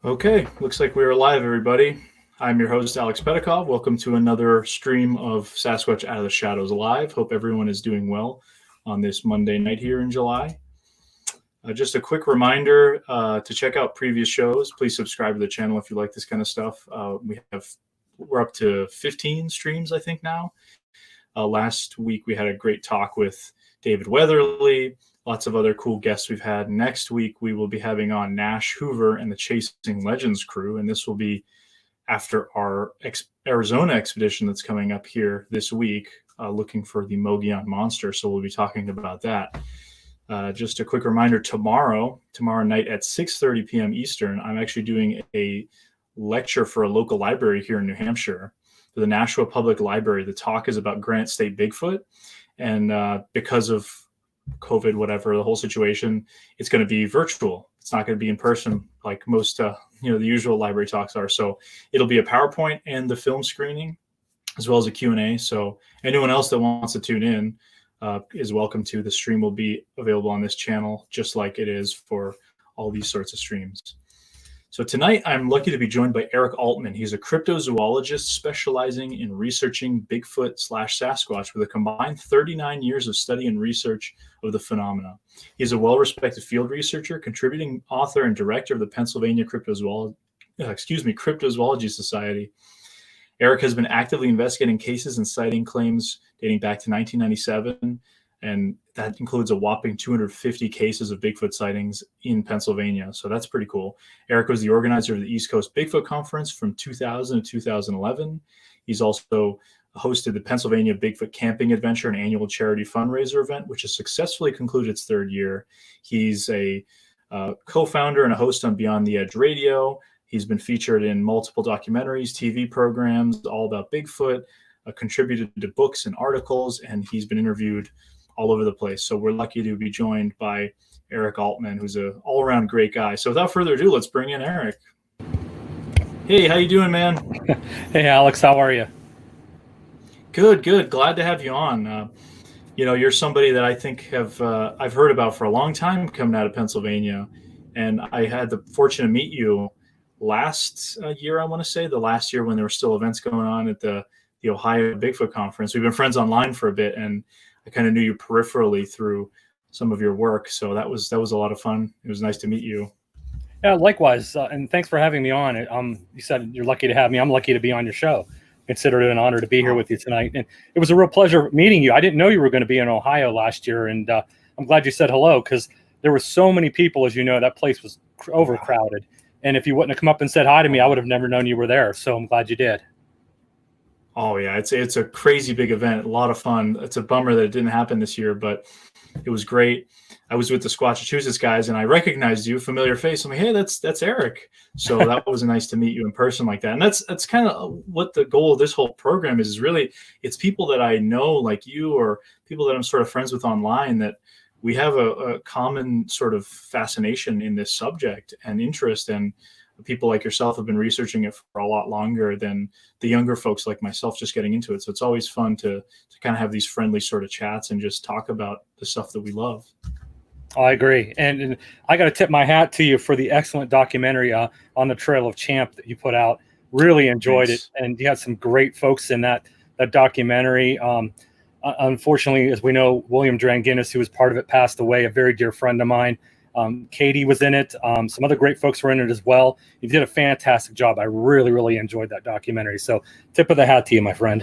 Okay, looks like we are live, everybody. I'm your host, Alex Pedikov. Welcome to another stream of Sasquatch Out of the Shadows Live. Hope everyone is doing well on this Monday night here in July. Just a quick reminder to check out previous shows. Please subscribe to the channel if you like this kind of stuff. We're up to 15 streams, I think, now. Last week, we had a great talk with David Weatherly, lots of other cool guests we've had. Next week, we will be having on Nash Hoover and the Chasing Legends crew, and this will be after our Arizona expedition that's coming up here this week, looking for the Mogollon monster. So we'll be talking about that. Just a quick reminder, tomorrow night at 6:30 p.m. Eastern, I'm actually doing a lecture for a local library here in New Hampshire, for the Nashua Public Library. The talk is about Granite State Bigfoot, and because of COVID, whatever, the whole situation, it's going to be virtual. It's not going to be in person like most, the usual library talks are. So it'll be a PowerPoint and the film screening, as well as a Q&A. So anyone else that wants to tune in is welcome to. The stream will be available on this channel, just like it is for all these sorts of streams. So tonight, I'm lucky to be joined by Eric Altman. He's a cryptozoologist specializing in researching Bigfoot/Sasquatch with a combined 39 years of study and research of the phenomena. He's a well-respected field researcher, contributing author, and director of the Pennsylvania Cryptozoology Society. Eric has been actively investigating cases and citing claims dating back to 1997, and that includes a whopping 250 cases of Bigfoot sightings in Pennsylvania. So that's pretty cool. Eric was the organizer of the East Coast Bigfoot Conference from 2000 to 2011. He's also hosted the Pennsylvania Bigfoot Camping Adventure, an annual charity fundraiser event, which has successfully concluded its third year. He's a co-founder and a host on Beyond the Edge Radio. He's been featured in multiple documentaries, TV programs, all about Bigfoot, contributed to books and articles, and he's been interviewed all over the place. So we're lucky to be joined by Eric Altman, who's an all-around great guy. So without further ado, let's bring in Eric. Hey, how you doing, man? Hey, Alex, how are you? Good. Glad to have you on. You're somebody that I think I've heard about for a long time coming out of Pennsylvania, and I had the fortune to meet you last year, I want to say, the last year when there were still events going on at the Ohio Bigfoot Conference. We've been friends online for a bit, and I kind of knew you peripherally through some of your work. So that was a lot of fun. It was nice to meet you. Yeah, likewise. And thanks for having me on. You said you're lucky to have me. I'm lucky to be on your show. Consider it an honor to be here with you tonight. And it was a real pleasure meeting you. I didn't know you were going to be in Ohio last year. And I'm glad you said hello, because there were so many people, as you know, that place was overcrowded. And if you wouldn't have come up and said hi to me, I would have never known you were there. So I'm glad you did. Oh, yeah, it's a crazy big event, a lot of fun. It's a bummer that it didn't happen this year, but it was great. I was with the Squatchachusetts guys, and I recognized you, familiar face. I'm like, hey, that's Eric. So that was nice to meet you in person like that. And that's kind of what the goal of this whole program is really, it's people that I know like you, or people that I'm sort of friends with online, that we have a common sort of fascination in this subject and interest, and people like yourself have been researching it for a lot longer than the younger folks like myself just getting into it. So it's always fun to kind of have these friendly sort of chats and just talk about the stuff that we love. I agree. And I got to tip my hat to you for the excellent documentary on the Trail of Champ that you put out. Really enjoyed it. And you had some great folks in that documentary. Unfortunately, as we know, William Dranginis, who was part of it, passed away, a very dear friend of mine. Katie was in it. Some other great folks were in it as well. You did a fantastic job. I really, really enjoyed that documentary. So tip of the hat to you, my friend.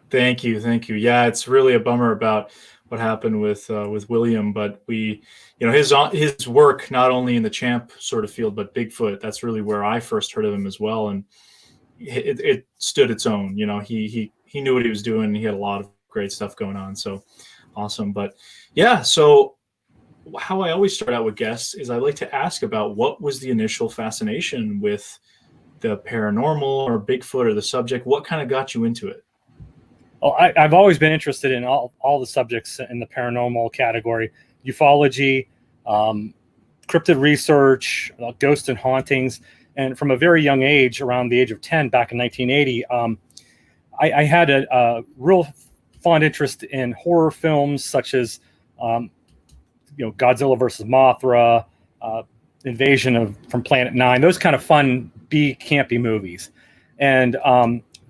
Thank you. Yeah, it's really a bummer about what happened with William, but his work, not only in the champ sort of field, but Bigfoot, that's really where I first heard of him as well. And it stood its own. He knew what he was doing, and he had a lot of great stuff going on. So awesome. But yeah, so how I always start out with guests is I like to ask about what was the initial fascination with the paranormal or Bigfoot or the subject. What kind of got you into it? Oh, I've always been interested in all the subjects in the paranormal category: ufology, cryptid research, ghosts and hauntings. And from a very young age, around the age of 10, back in 1980, I had a real fond interest in horror films such as Godzilla versus Mothra, Invasion from Planet Nine, those kind of fun B campy movies. And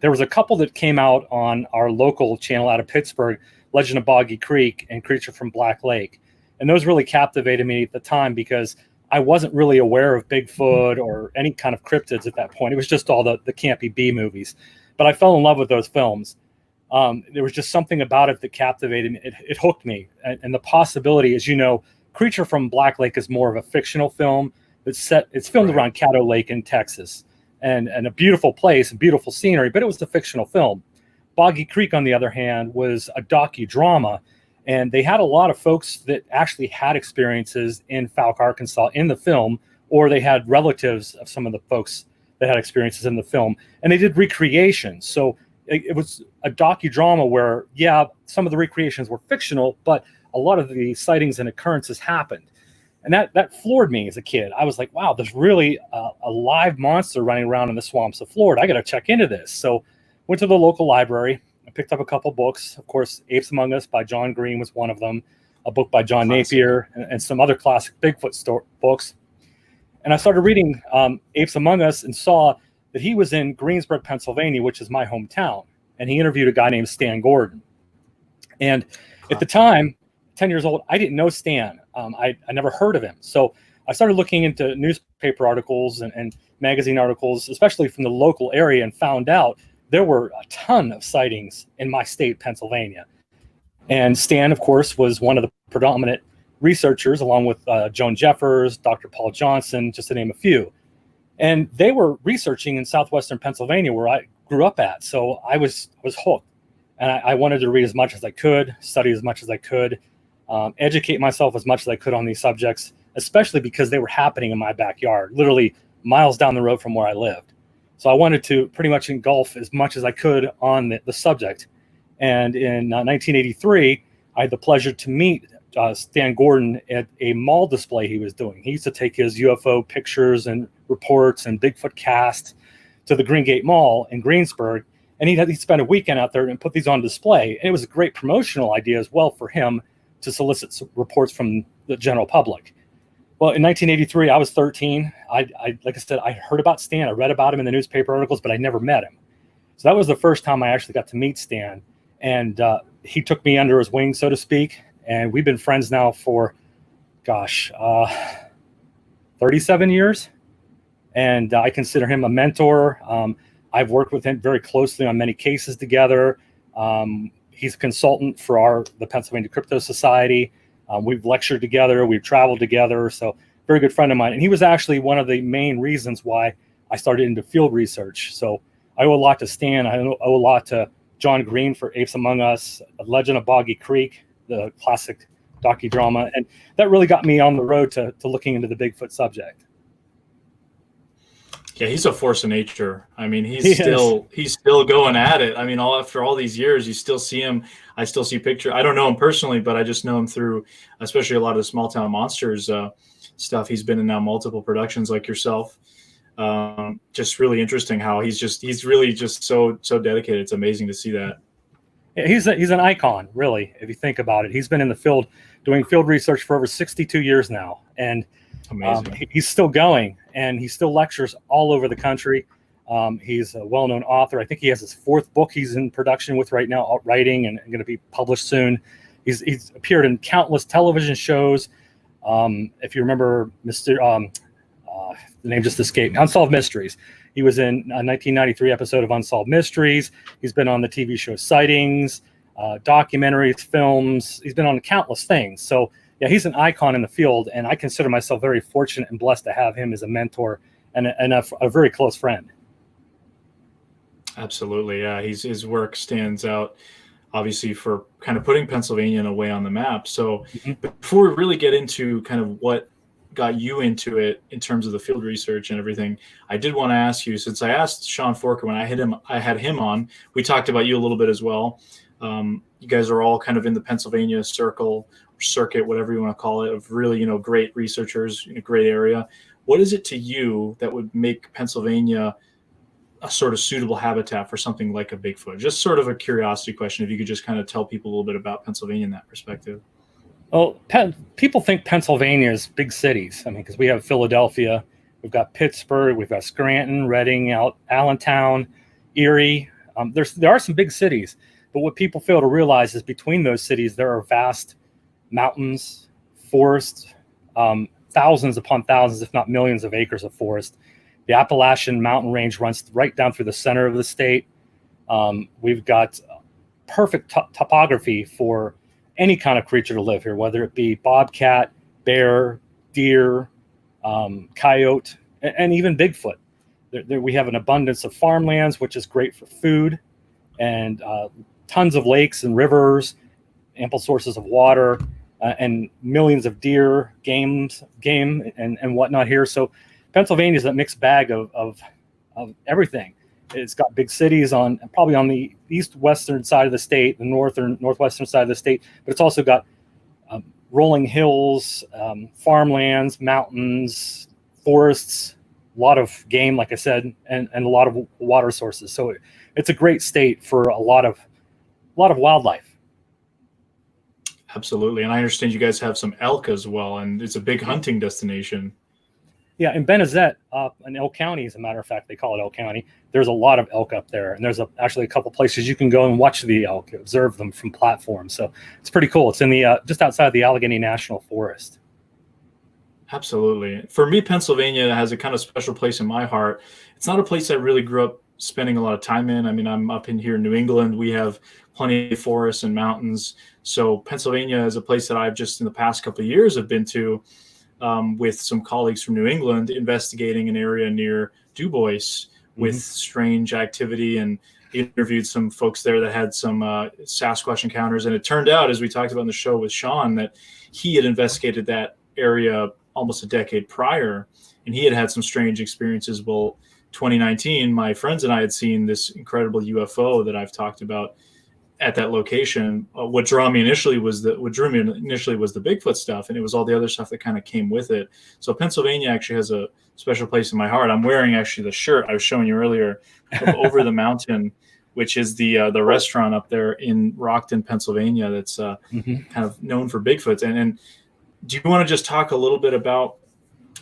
there was a couple that came out on our local channel out of Pittsburgh, Legend of Boggy Creek and Creature from Black Lake. And those really captivated me at the time because I wasn't really aware of Bigfoot or any kind of cryptids at that point. It was just all the campy B movies. But I fell in love with those films. There was just something about it that captivated me. It hooked me. And the possibility, as you know, Creature from Black Lake is more of a fictional film. It's filmed around Caddo Lake in Texas. And a beautiful place, and beautiful scenery, but it was a fictional film. Boggy Creek, on the other hand, was a docudrama, and they had a lot of folks that actually had experiences in Fouke, Arkansas in the film, or they had relatives of some of the folks that had experiences in the film, and they did recreations. So it was a docudrama where, yeah, some of the recreations were fictional, but a lot of the sightings and occurrences happened. And that floored me as a kid. I was like, wow, there's really a live monster running around in the swamps of Florida. I got to check into this. So went to the local library. I picked up a couple books. Of course, Apes Among Us by John Green was one of them, a book by John Napier, and some other classic Bigfoot books. And I started reading Apes Among Us and saw that he was in Greensburg, Pennsylvania, which is my hometown. And he interviewed a guy named Stan Gordon. And at the time, 10 years old, I didn't know Stan. I never heard of him. So I started looking into newspaper articles and magazine articles, especially from the local area, and found out there were a ton of sightings in my state, Pennsylvania. And Stan, of course, was one of the predominant researchers, along with Joan Jeffers, Dr. Paul Johnson, just to name a few. And they were researching in southwestern Pennsylvania, where I grew up at. So I was hooked. And I wanted to read as much as I could, study as much as I could, educate myself as much as I could on these subjects, especially because they were happening in my backyard, literally miles down the road from where I lived. So I wanted to pretty much engulf as much as I could on the subject. And in 1983, I had the pleasure to meet Stan Gordon at a mall display he was doing. He used to take his UFO pictures and reports and Bigfoot cast to the Green Gate Mall in Greensburg. And he'd spend a weekend out there and put these on display. And it was a great promotional idea as well for him to solicit reports from the general public. Well, in 1983, I was 13. Like I said, I heard about Stan. I read about him in the newspaper articles, but I never met him. So that was the first time I actually got to meet Stan. And he took me under his wing, so to speak. And we've been friends now for, 37 years. And I consider him a mentor. I've worked with him very closely on many cases together. He's a consultant for the Pennsylvania Cryptozoology Society. We've lectured together. We've traveled together. So very good friend of mine. And he was actually one of the main reasons why I started into field research. So I owe a lot to Stan. I owe a lot to John Green for Apes Among Us, The Legend of Boggy Creek, the classic docudrama. And that really got me on the road to looking into the Bigfoot subject. Yeah, he's a force of nature. I mean, he's still going at it. I mean, after all these years, you still see him. I still see pictures. I don't know him personally, but I just know him through, especially a lot of the Small Town Monsters stuff. He's been in now multiple productions like yourself. Just really interesting how he's really just so dedicated. It's amazing to see that. Yeah, he's an icon, really, if you think about it. He's been in the field doing field research for over 62 years now, and he's still going, and he still lectures all over the country. He's a well-known author. I think he has his 4th book he's in production with right now, writing, and going to be published soon. He's appeared in countless television shows. If you remember, the name just escaped me, Unsolved Mysteries. He was in a 1993 episode of Unsolved Mysteries. He's been on the TV show Sightings, documentaries, films. He's been on countless things. So yeah, he's an icon in the field, and I consider myself very fortunate and blessed to have him as a mentor and a very close friend. Absolutely, yeah. His work stands out, obviously, for kind of putting Pennsylvania in a way on the map. So before we really get into kind of what got you into it in terms of the field research and everything, I did want to ask you, since I asked Sean Foreca when I had him on, we talked about you a little bit as well. You guys are all kind of in the Pennsylvania circle, or circuit, whatever you want to call it, of really, great researchers in a great area. What is it to you that would make Pennsylvania a sort of suitable habitat for something like a Bigfoot? Just sort of a curiosity question, if you could just kind of tell people a little bit about Pennsylvania in that perspective. Well, people think Pennsylvania is big cities. I mean, because we have Philadelphia, we've got Pittsburgh, we've got Scranton, Reading, Allentown, Erie. There are some big cities, but what people fail to realize is between those cities there are vast mountains, forests, thousands upon thousands, if not millions, of acres of forest. The Appalachian mountain range runs right down through the center of the state. We've got perfect topography for any kind of creature to live here, whether it be bobcat, bear, deer, coyote, and even Bigfoot. We have an abundance of farmlands, which is great for food, and tons of lakes and rivers, ample sources of water, and millions of deer, game, and whatnot here. So Pennsylvania is a mixed bag of everything. It's got big cities probably on the east-western side of the state, the northwestern side of the state, but it's also got rolling hills, farmlands, mountains, forests, a lot of game, like I said, and a lot of water sources. So it's a great state for a lot of wildlife. Absolutely. And I understand you guys have some elk as well, and it's a big hunting destination. Yeah, in Benezet, in Elk County, as a matter of fact, they call it Elk County. There's a lot of elk up there, and there's actually a couple places you can go and watch the elk, observe them from platforms. So it's pretty cool. It's in the just outside the Allegheny National Forest. Absolutely. For me, Pennsylvania has a kind of special place in my heart. It's not a place I really grew up spending a lot of time in. I mean, I'm up in here in New England. We have plenty of forests and mountains. So Pennsylvania is a place that I've just in the past couple of years have been to. With some colleagues from New England investigating an area near Du Bois with strange activity, and interviewed some folks there that had some Sasquatch encounters. And it turned out, as we talked about in the show with Sean, that he had investigated that area almost a decade prior, and he had had some strange experiences. Well, 2019, my friends and I had seen this incredible UFO that I've talked about at that location. What drew me initially was the Bigfoot stuff, and it was all the other stuff that kind of came with it. So Pennsylvania actually has a special place in my heart. I'm wearing actually the shirt I was showing you earlier of Over the Mountain, which is the restaurant up there in Rockton, Pennsylvania, that's kind of known for Bigfoots. And do you want to just talk a little bit about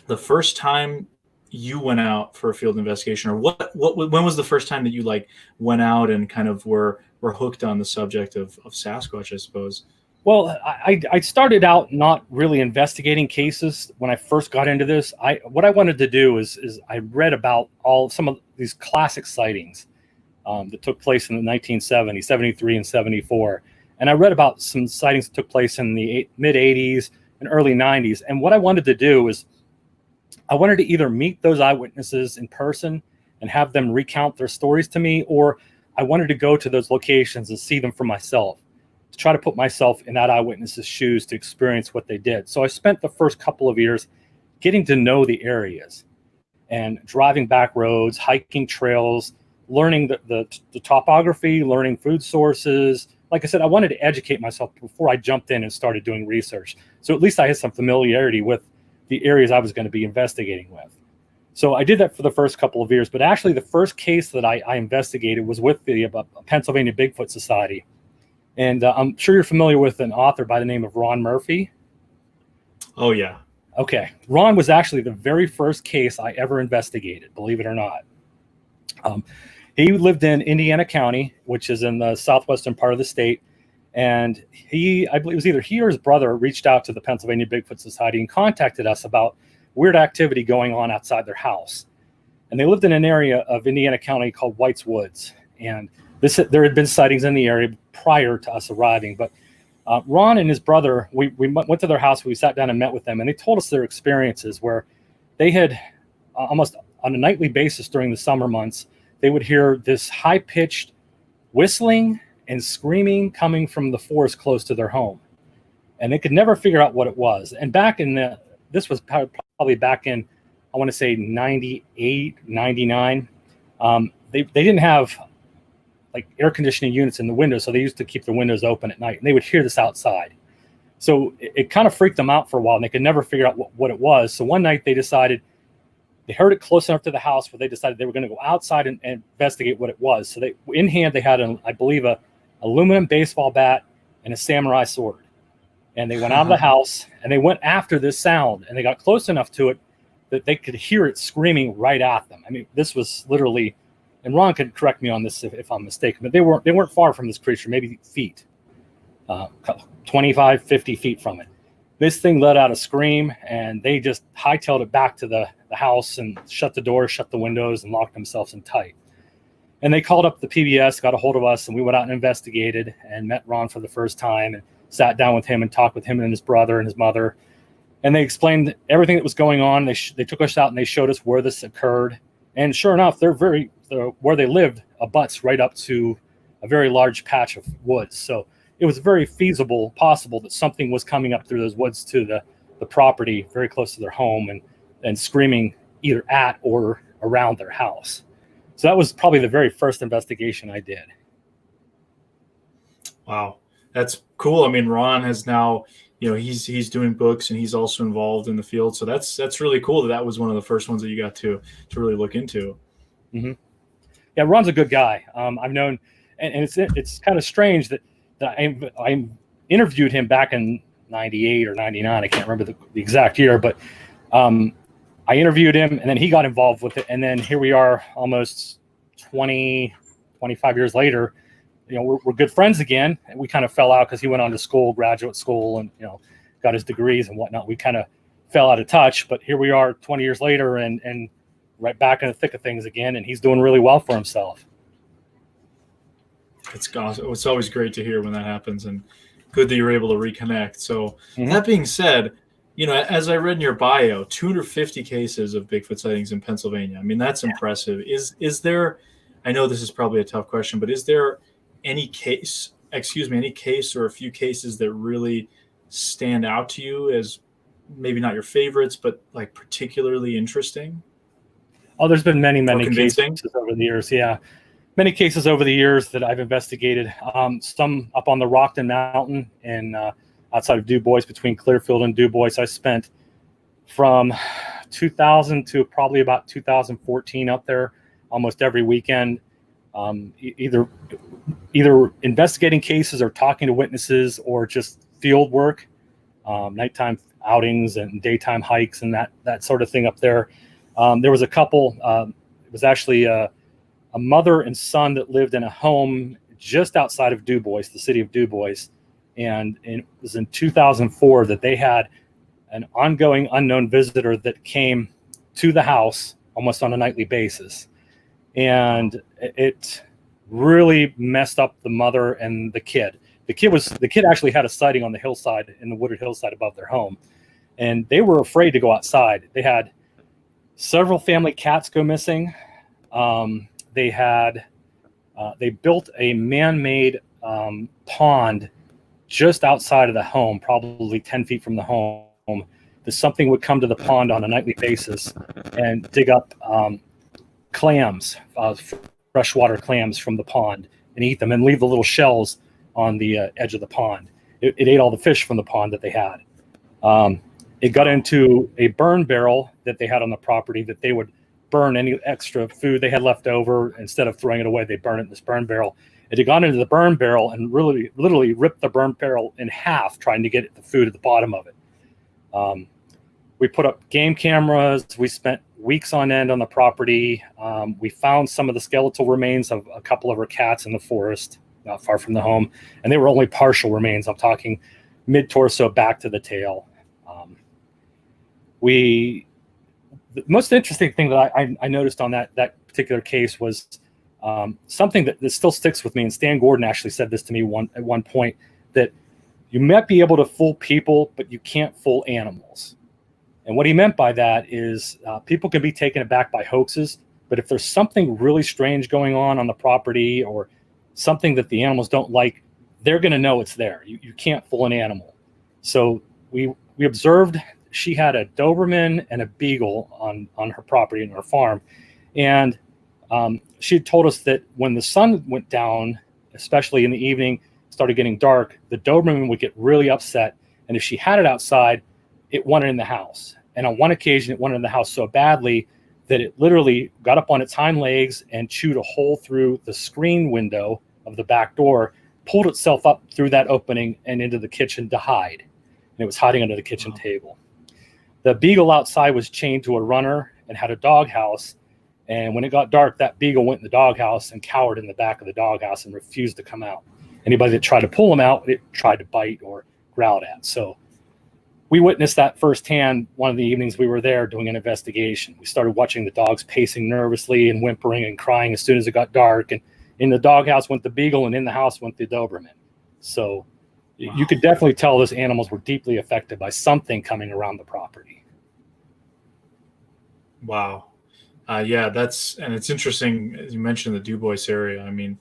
the first time you went out for a field investigation, or when was the first time that you went out and kind of were hooked on the subject of Sasquatch, I suppose? Well, I started out not really investigating cases when I first got into this. What I wanted to do is I read about some of these classic sightings that took place in the 1970s, 73 and 74. And I read about some sightings that took place in the mid 80s and early 90s. And what I wanted to do is I wanted to either meet those eyewitnesses in person and have them recount their stories to me, or I wanted to go to those locations and see them for myself, to try to put myself in that eyewitness's shoes to experience what they did. So I spent the first couple of years getting to know the areas and driving back roads, hiking trails, learning the topography, learning food sources. Like I said, I wanted to educate myself before I jumped in and started doing research. So at least I had some familiarity with the areas I was going to be investigating with. So I did that for the first couple of years, but actually the first case that I investigated was with the Pennsylvania Bigfoot Society. And I'm sure you're familiar with an author by the name of Ron Murphy. Oh, yeah. Okay. Ron was actually the very first case I ever investigated, believe it or not. He lived in Indiana County, which is in the southwestern part of the state. And I believe it was either he or his brother reached out to the Pennsylvania Bigfoot Society and contacted us about weird activity going on outside their house. And they lived in an area of Indiana County called White's Woods. And there had been sightings in the area prior to us arriving. But Ron and his brother, we went to their house, we sat down and met with them, and they told us their experiences where they had almost on a nightly basis during the summer months, they would hear this high-pitched whistling and screaming coming from the forest close to their home. And they could never figure out what it was. And this was probably back in, I want to say 98, 99. They didn't have air conditioning units in the windows, so they used to keep the windows open at night, and they would hear this outside. So it kind of freaked them out for a while, and they could never figure out what it was. So one night they heard it close enough to the house where they decided they were going to go outside and investigate what it was. So in hand they had, I believe, a aluminum baseball bat and a samurai sword. And they went out of the house and they went after this sound, and they got close enough to it that they could hear it screaming right at them. I mean, this was literally, and Ron could correct me on this if I'm mistaken, but they weren't far from this creature, maybe feet, 25, 50 feet from it. This thing let out a scream, and they just hightailed it back to the house and shut the doors, shut the windows, and locked themselves in tight. And they called up the PBS, got a hold of us, and we went out and investigated and met Ron for the first time and sat down with him and talked with him and his brother and his mother. And they explained everything that was going on. They took us out and they showed us where this occurred. And sure enough, where they lived abuts right up to a very large patch of woods. So it was very possible that something was coming up through those woods to the property very close to their home and screaming either at or around their house. So that was probably the very first investigation I did. Wow. That's cool. I mean, Ron has now, he's doing books and he's also involved in the field. So that's really cool that was one of the first ones that you got to really look into. Mm-hmm. Yeah, Ron's a good guy. I've known, and it's kind of strange that I interviewed him back in 98 or 99. I can't remember the exact year, but I interviewed him and then he got involved with it. And then here we are almost 25 years later. We're good friends again. And we kind of fell out because he went on to graduate school, and got his degrees and whatnot. We kind of fell out of touch, but here we are 20 years later and right back in the thick of things again, and he's doing really well for himself. It's awesome. It's always great to hear when that happens, and good that you're able to reconnect. So That being said, as I read in your bio, 250 cases of Bigfoot sightings in Pennsylvania. I mean, that's impressive. Is there, I know this is probably a tough question, but is there any case or a few cases that really stand out to you as maybe not your favorites, but like particularly interesting? Oh, there's been many cases over the years. Yeah. Many cases over the years that I've investigated. Some up on the Rockton Mountain and outside of Du Bois, between Clearfield and Du Bois. I spent from 2000 to probably about 2014 up there almost every weekend, either investigating cases or talking to witnesses or just field work, nighttime outings and daytime hikes and that sort of thing up there. There was a couple. It was actually a mother and son that lived in a home just outside of Du Bois, the city of Du Bois. And it was in 2004 that they had an ongoing unknown visitor that came to the house almost on a nightly basis. And it really messed up the mother and the kid. The kid actually had a sighting on the hillside, in the wooded hillside above their home. And they were afraid to go outside. They had several family cats go missing. They built a man-made pond just outside of the home, probably 10 feet from the home. That something would come to the pond on a nightly basis and dig up clams, freshwater clams from the pond, and eat them and leave the little shells on the edge of the pond. It ate all the fish from the pond that they had. It got into a burn barrel that they had on the property that they would burn any extra food they had left over. Instead of throwing it away, they burn it in this burn barrel. It had gone into the burn barrel and really literally ripped the burn barrel in half trying to get the food at the bottom of it. We put up game cameras. We spent weeks on end on the property. We found some of the skeletal remains of a couple of her cats in the forest not far from the home, and they were only partial remains. I'm talking mid-torso back to the tail. The most interesting thing that I noticed on that particular case was something that still sticks with me, and Stan Gordon actually said this to me at one point, that you might be able to fool people, but you can't fool animals. And what he meant by that is people can be taken aback by hoaxes, but if there's something really strange going on the property or something that the animals don't like, they're going to know it's there. You can't fool an animal. So we observed she had a Doberman and a Beagle on her property and her farm. And she had told us that when the sun went down, especially in the evening, started getting dark, the Doberman would get really upset. And if she had it outside, it wanted in the house. And on one occasion, it wanted in the house so badly that it literally got up on its hind legs and chewed a hole through the screen window of the back door, pulled itself up through that opening and into the kitchen to hide. and it was hiding under the kitchen table. The beagle outside was chained to a runner and had a doghouse. And when it got dark, that beagle went in the doghouse and cowered in the back of the doghouse and refused to come out. Anybody that tried to pull him out, it tried to bite or growled at. So we witnessed that firsthand one of the evenings we were there doing an investigation. We started watching the dogs pacing nervously and whimpering and crying as soon as it got dark. And in the doghouse went the beagle, and in the house went the Doberman. So you could definitely tell those animals were deeply affected by something coming around the property. Wow. Yeah, and it's interesting, as you mentioned, the Dubois area. I mean,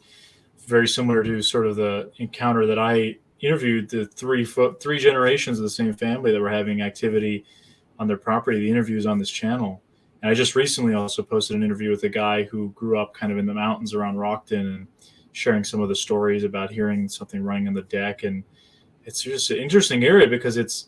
very similar to sort of the encounter that I interviewed, the three generations of the same family that were having activity on their property. The interviews on this channel. And I just recently also posted an interview with a guy who grew up kind of in the mountains around Rockton and sharing some of the stories about hearing something running on the deck. And it's just an interesting area because it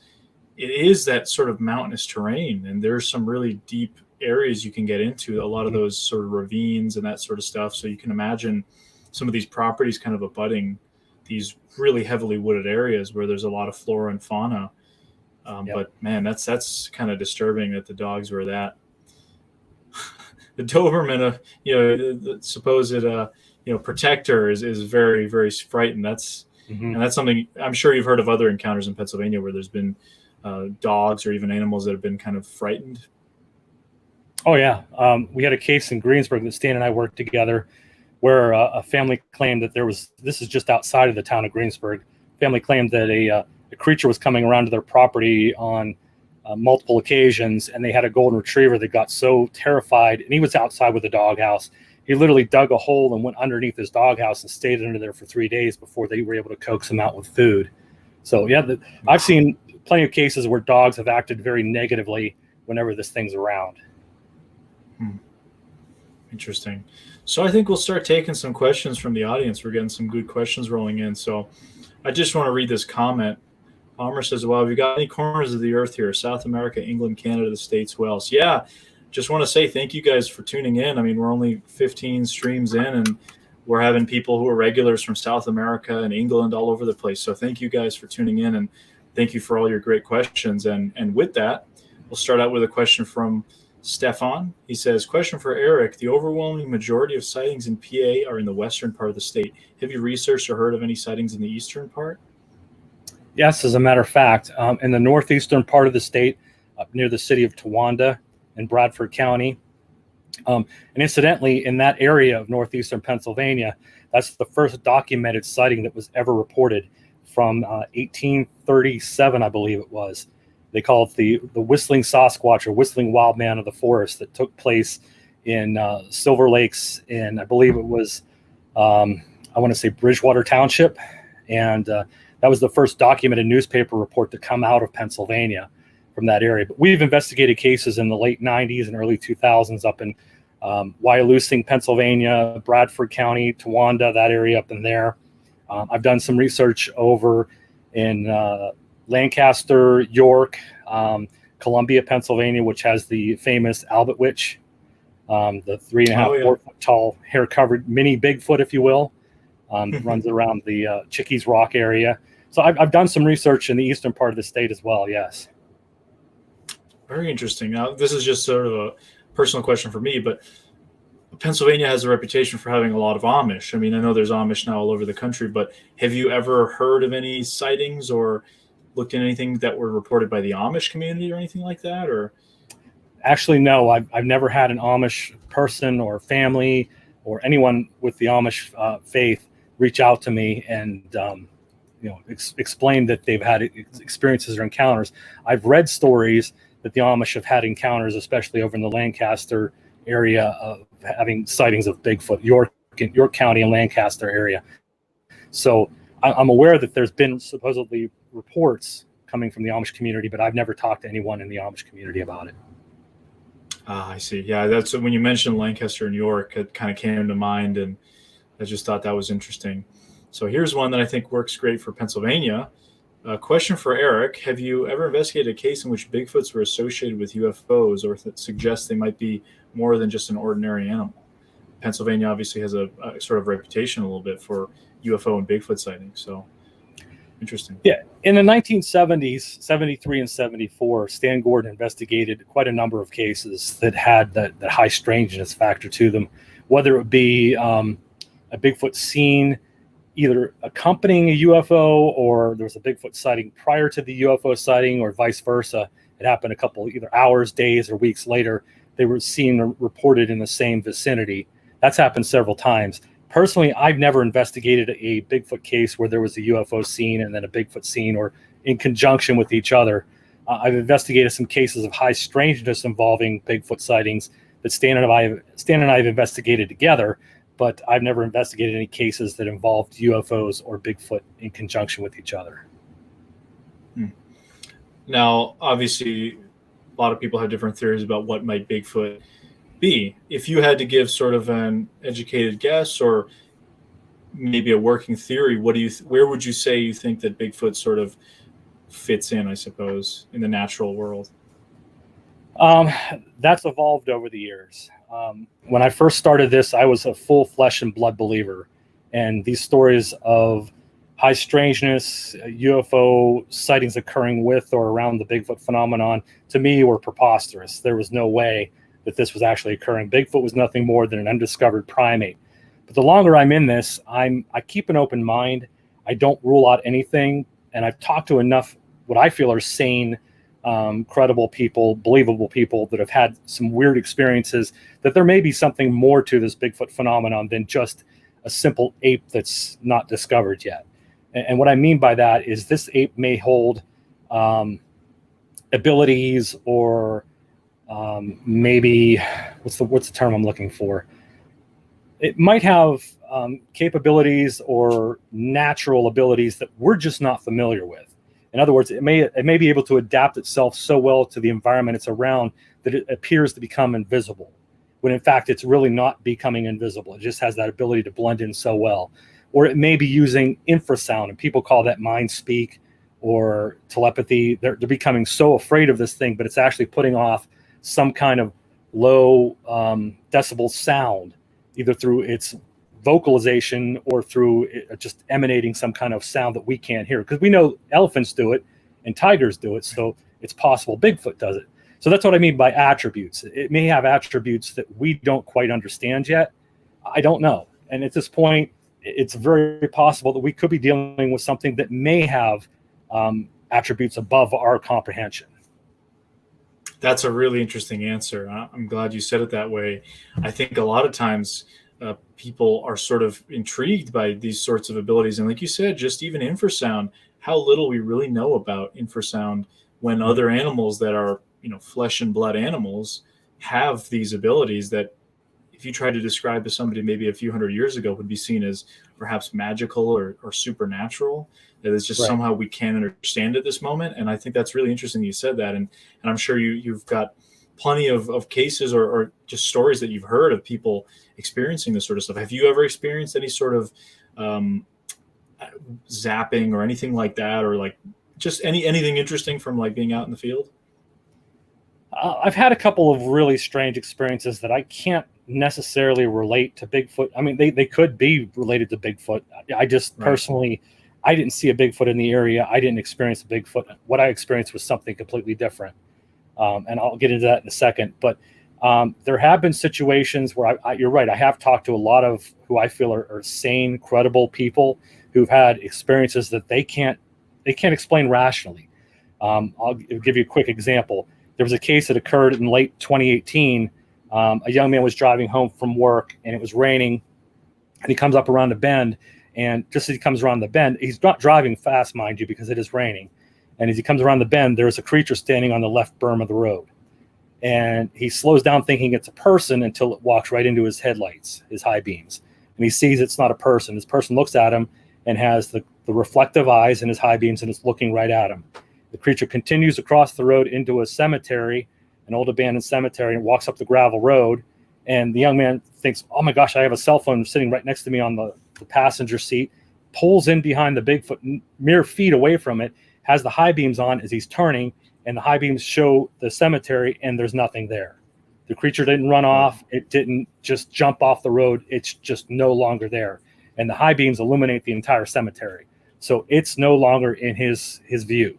is that sort of mountainous terrain, and there's some really deep areas you can get into, a lot of those sort of ravines and that sort of stuff. So you can imagine some of these properties kind of abutting these really heavily wooded areas where there's a lot of flora and fauna. But man, that's kind of disturbing that the dogs were that. The Doberman, the supposed protector is very, very frightened. And that's something I'm sure you've heard of other encounters in Pennsylvania where there's been dogs or even animals that have been kind of frightened. Oh yeah, we had a case in Greensburg that Stan and I worked together, where a family claimed that this is just outside of the town of Greensburg. Family claimed that a creature was coming around to their property on multiple occasions, and they had a golden retriever that got so terrified, and he was outside with the doghouse. He literally dug a hole and went underneath his doghouse and stayed under there for 3 days before they were able to coax him out with food. So yeah, I've seen plenty of cases where dogs have acted very negatively whenever this thing's around. Interesting. So I think we'll start taking some questions from the audience. We're getting some good questions rolling in. So I just want to read this comment. Palmer says, well, have you got any corners of the earth here? South America, England, Canada, the States, Wales. Yeah, just want to say thank you guys for tuning in. I mean, we're only 15 streams in, and we're having people who are regulars from South America and England all over the place. So thank you guys for tuning in, and thank you for all your great questions. And with that, we'll start out with a question from Stefan. He says, question for Eric. The overwhelming majority of sightings in PA are in the western part of the state. Have you researched or heard of any sightings in the eastern part? Yes, as a matter of fact, in the northeastern part of the state, up near the city of Towanda in Bradford County. And incidentally, in that area of northeastern Pennsylvania, that's the first documented sighting that was ever reported from 1837, I believe it was. They call it the whistling Sasquatch or whistling wild man of the forest that took place in Silver Lakes in, I believe it was, I want to say Bridgewater Township. And that was the first documented newspaper report to come out of Pennsylvania from that area. But we've investigated cases in the late 90s and early 2000s up in Wyalusing, Pennsylvania, Bradford County, Towanda, that area up in there. I've done some research over in Lancaster, York, Columbia, Pennsylvania, which has the famous Albert Witch, the 3.5, 4 foot tall, hair covered mini Bigfoot, if you will, that runs around the Chickies Rock area. So I've done some research in the eastern part of the state as well. Yes. Very interesting. Now, this is just sort of a personal question for me, but Pennsylvania has a reputation for having a lot of Amish. I mean, I know there's Amish now all over the country, but have you ever heard of any sightings or looked at anything that were reported by the Amish community or anything like that? Or actually, no, I've never had an Amish person or family or anyone with the Amish faith reach out to me and explain that they've had experiences or encounters. I've read stories that the Amish have had encounters, especially over in the Lancaster area, of having sightings of Bigfoot, York County and Lancaster area. So I'm aware that there's been supposedly reports coming from the Amish community, but I've never talked to anyone in the Amish community about it. I see. Yeah, that's when you mentioned Lancaster and York, it kind of came to mind, and I just thought that was interesting. So here's one that I think works great for Pennsylvania. A question for Eric. Have you ever investigated a case in which Bigfoots were associated with UFOs or that suggests they might be more than just an ordinary animal? Pennsylvania obviously has a sort of reputation a little bit for UFO and Bigfoot sightings. So, Interesting. Yeah. In the 1970s, 73 and 74, Stan Gordon investigated quite a number of cases that had that high strangeness factor to them, whether it be a Bigfoot seen either accompanying a UFO, or there was a Bigfoot sighting prior to the UFO sighting, or vice versa. It happened a couple either hours, days, or weeks later. They were seen or reported in the same vicinity. That's happened several times. Personally, I've never investigated a Bigfoot case where there was a UFO scene and then a Bigfoot scene, or in conjunction with each other. I've investigated some cases of high strangeness involving Bigfoot sightings that Stan and I have investigated together, but I've never investigated any cases that involved UFOs or Bigfoot in conjunction with each other. Now, obviously, a lot of people have different theories about what might Bigfoot be. If you had to give sort of an educated guess, or maybe a working theory, where would you say you think that Bigfoot sort of fits in, I suppose, in the natural world? That's evolved over the years. When I first started this, I was a full flesh and blood believer, and these stories of high strangeness, UFO sightings occurring with or around the Bigfoot phenomenon, to me, were preposterous. There was no way that this was actually occurring. Bigfoot was nothing more than an undiscovered primate. But the longer I'm in this, I keep an open mind. I don't rule out anything, and I've talked to enough what I feel are sane, credible people, believable people that have had some weird experiences, that there may be something more to this Bigfoot phenomenon than just a simple ape that's not discovered yet. And what I mean by that is this ape may hold abilities, or maybe what's the term I'm looking for? It might have capabilities or natural abilities that we're just not familiar with. In other words, it may be able to adapt itself so well to the environment it's around that it appears to become invisible, when in fact it's really not becoming invisible. It just has that ability to blend in so well. Or it may be using infrasound, and people call that mind speak or telepathy. They're becoming so afraid of this thing, but it's actually putting off some kind of low decibel sound, either through its vocalization or through it just emanating some kind of sound that we can't hear. Because we know elephants do it and tigers do it, so it's possible Bigfoot does it. So that's what I mean by attributes. It may have attributes that we don't quite understand yet. I don't know. And at this point, it's very possible that we could be dealing with something that may have attributes above our comprehension. That's a really interesting answer. I'm glad you said it that way. I think a lot of times people are sort of intrigued by these sorts of abilities. And like you said, just even infrasound, how little we really know about infrasound, when other animals that are, flesh and blood animals have these abilities that, if you try to describe to somebody maybe a few hundred years ago, would be seen as perhaps magical or supernatural, that is just somehow we can't understand at this moment. And I think that's really interesting you said that. And I'm sure you've got plenty of cases or just stories that you've heard of people experiencing this sort of stuff. Have you ever experienced any sort of zapping or anything like that, or like just anything interesting from like being out in the field? I've had a couple of really strange experiences that I can't necessarily relate to Bigfoot. I mean, they could be related to Bigfoot. I just personally, I didn't see a Bigfoot in the area. I didn't experience a Bigfoot. What I experienced was something completely different. And I'll get into that in a second. But there have been situations where you're right. I have talked to a lot of who I feel are sane, credible people who've had experiences that they can't explain rationally. I'll give you a quick example. There was a case that occurred in late 2018. A young man was driving home from work, and it was raining, and he comes up around a bend, and just as he comes around the bend, he's not driving fast, mind you, because it is raining. And as he comes around the bend, there's a creature standing on the left berm of the road. And he slows down thinking it's a person until it walks right into his headlights, his high beams. And he sees it's not a person. This person looks at him and has the reflective eyes in his high beams, and it's looking right at him. The creature continues across the road into a cemetery, an old abandoned cemetery, and walks up the gravel road. And the young man thinks, oh my gosh, I have a cell phone sitting right next to me on the passenger seat, pulls in behind the Bigfoot, mere feet away from it, has the high beams on as he's turning, and the high beams show the cemetery, and there's nothing there. The creature didn't run off. It didn't just jump off the road. It's just no longer there. And the high beams illuminate the entire cemetery. So it's no longer in his view.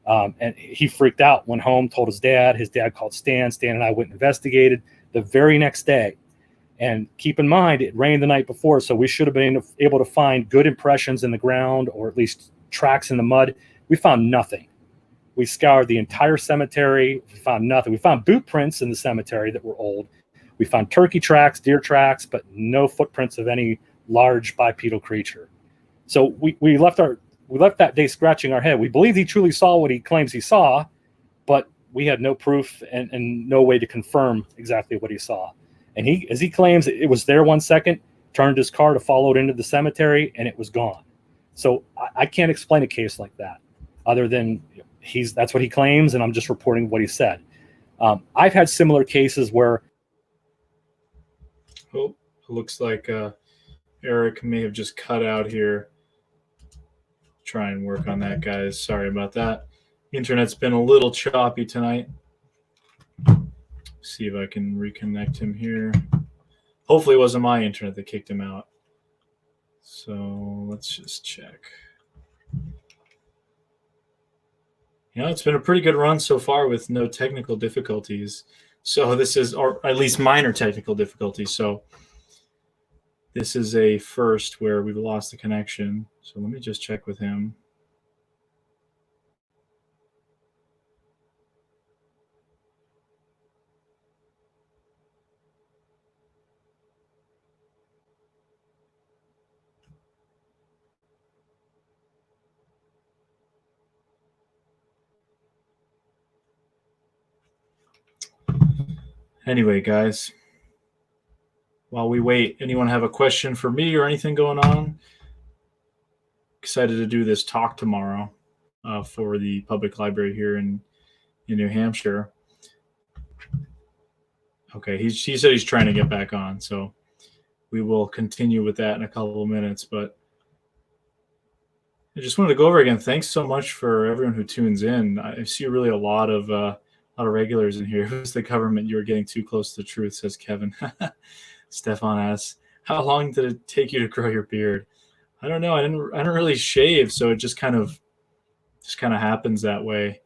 And he freaked out, went home, told his dad. His dad called Stan. Stan and I went and investigated the very next day. And keep in mind, it rained the night before, so we should have been able to find good impressions in the ground, or at least tracks in the mud. We found nothing. We scoured the entire cemetery. We found nothing. We found boot prints in the cemetery that were old. We found turkey tracks, deer tracks, but no footprints of any large bipedal creature. So we left that day scratching our head. We believed he truly saw what he claims he saw, but we had no proof and no way to confirm exactly what he saw. And as he claims, it was there 1 second, turned his car to follow it into the cemetery, and it was gone. So I can't explain a case like that, other than that's what he claims, and I'm just reporting what he said. I've had similar cases where. Oh, it looks like Eric may have just cut out here. Try and work on that, guys. Sorry about that. Internet's been a little choppy tonight. See if I can reconnect him here. Hopefully it wasn't my internet that kicked him out. So let's just check. It's been a pretty good run so far with no technical difficulties. So this is, or at least minor technical difficulties. So this is a first where we've lost the connection. So let me just check with him. Anyway, guys, while we wait, anyone have a question for me or anything going on? Excited to do this talk tomorrow for the public library here in New Hampshire. Okay, he said he's trying to get back on, so we will continue with that in a couple of minutes. But I just wanted to go over again. Thanks so much for everyone who tunes in. I see really a lot of regulars in here. Who's the government? You were getting too close to the truth, says Kevin. Stefan asks, how long did it take you to grow your beard? I don't know. I didn't really shave, so it just kind of happens that way.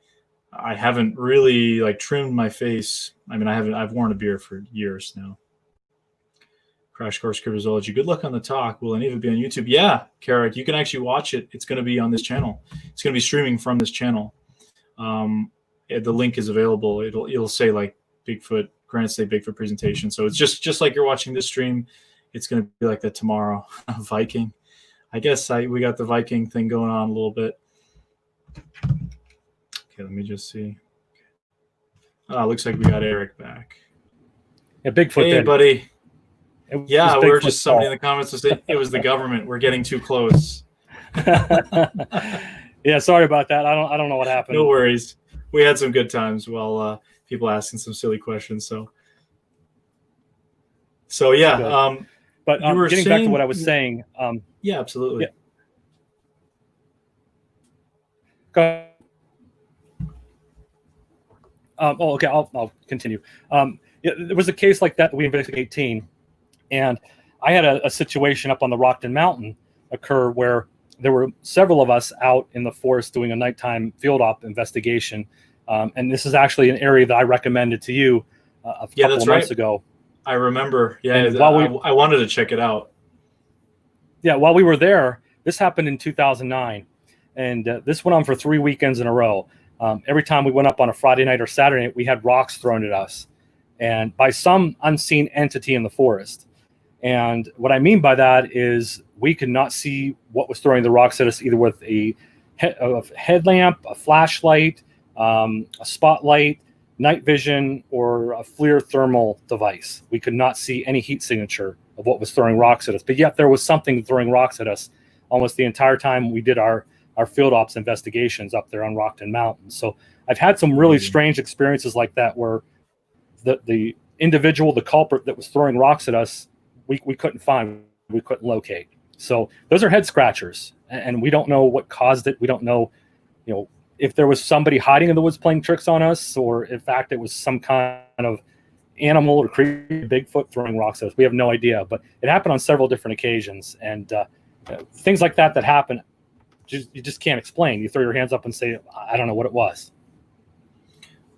I haven't really trimmed my face. I mean, I've worn a beard for years now. Crash Course Cryptozoology. Good luck on the talk. Will any of it be on YouTube? Yeah, Carrick, you can actually watch it. It's going to be on this channel. It's going to be streaming from this channel. The link is available. It'll say Bigfoot, Granite State Bigfoot presentation. So it's just like you're watching this stream. It's going to be like that tomorrow. Viking. I guess we got the Viking thing going on a little bit. Okay, let me just see. Looks like we got Eric back. Yeah, Bigfoot. Hey, buddy. Yeah, we were Bigfoot just somebody in the comments to say it was the government. We're getting too close. Yeah, sorry about that. I don't know what happened. No worries. We had some good times while people asking some silly questions. So yeah. But getting back to what I was saying. Yeah, absolutely. Yeah. Go ahead. Okay. I'll continue. There was a case like that we investigated 18, and I had a situation up on the Rockton Mountain occur where there were several of us out in the forest doing a nighttime field op investigation. And this is actually an area that I recommended to you a couple of months ago. I remember. Yeah, I wanted to check it out. Yeah, while we were there, this happened in 2009. And this went on for 3 weekends in a row. Every time we went up on a Friday night or Saturday night, we had rocks thrown at us, and by some unseen entity in the forest. And what I mean by that is we could not see what was throwing the rocks at us, either with a headlamp, a flashlight, a spotlight, night vision, or a FLIR thermal device. We could not see any heat signature of what was throwing rocks at us. But yet there was something throwing rocks at us almost the entire time we did our field ops investigations up there on Rockton Mountain. So I've had some really strange experiences like that where the individual, the culprit that was throwing rocks at us, we couldn't find, we couldn't locate. So those are head scratchers, and we don't know what caused it. We don't know, if there was somebody hiding in the woods playing tricks on us, or in fact it was some kind of animal or creepy Bigfoot throwing rocks at us. We have no idea, but it happened on several different occasions, and things like that happen. you just can't explain. You throw your hands up and say, I don't know what it was.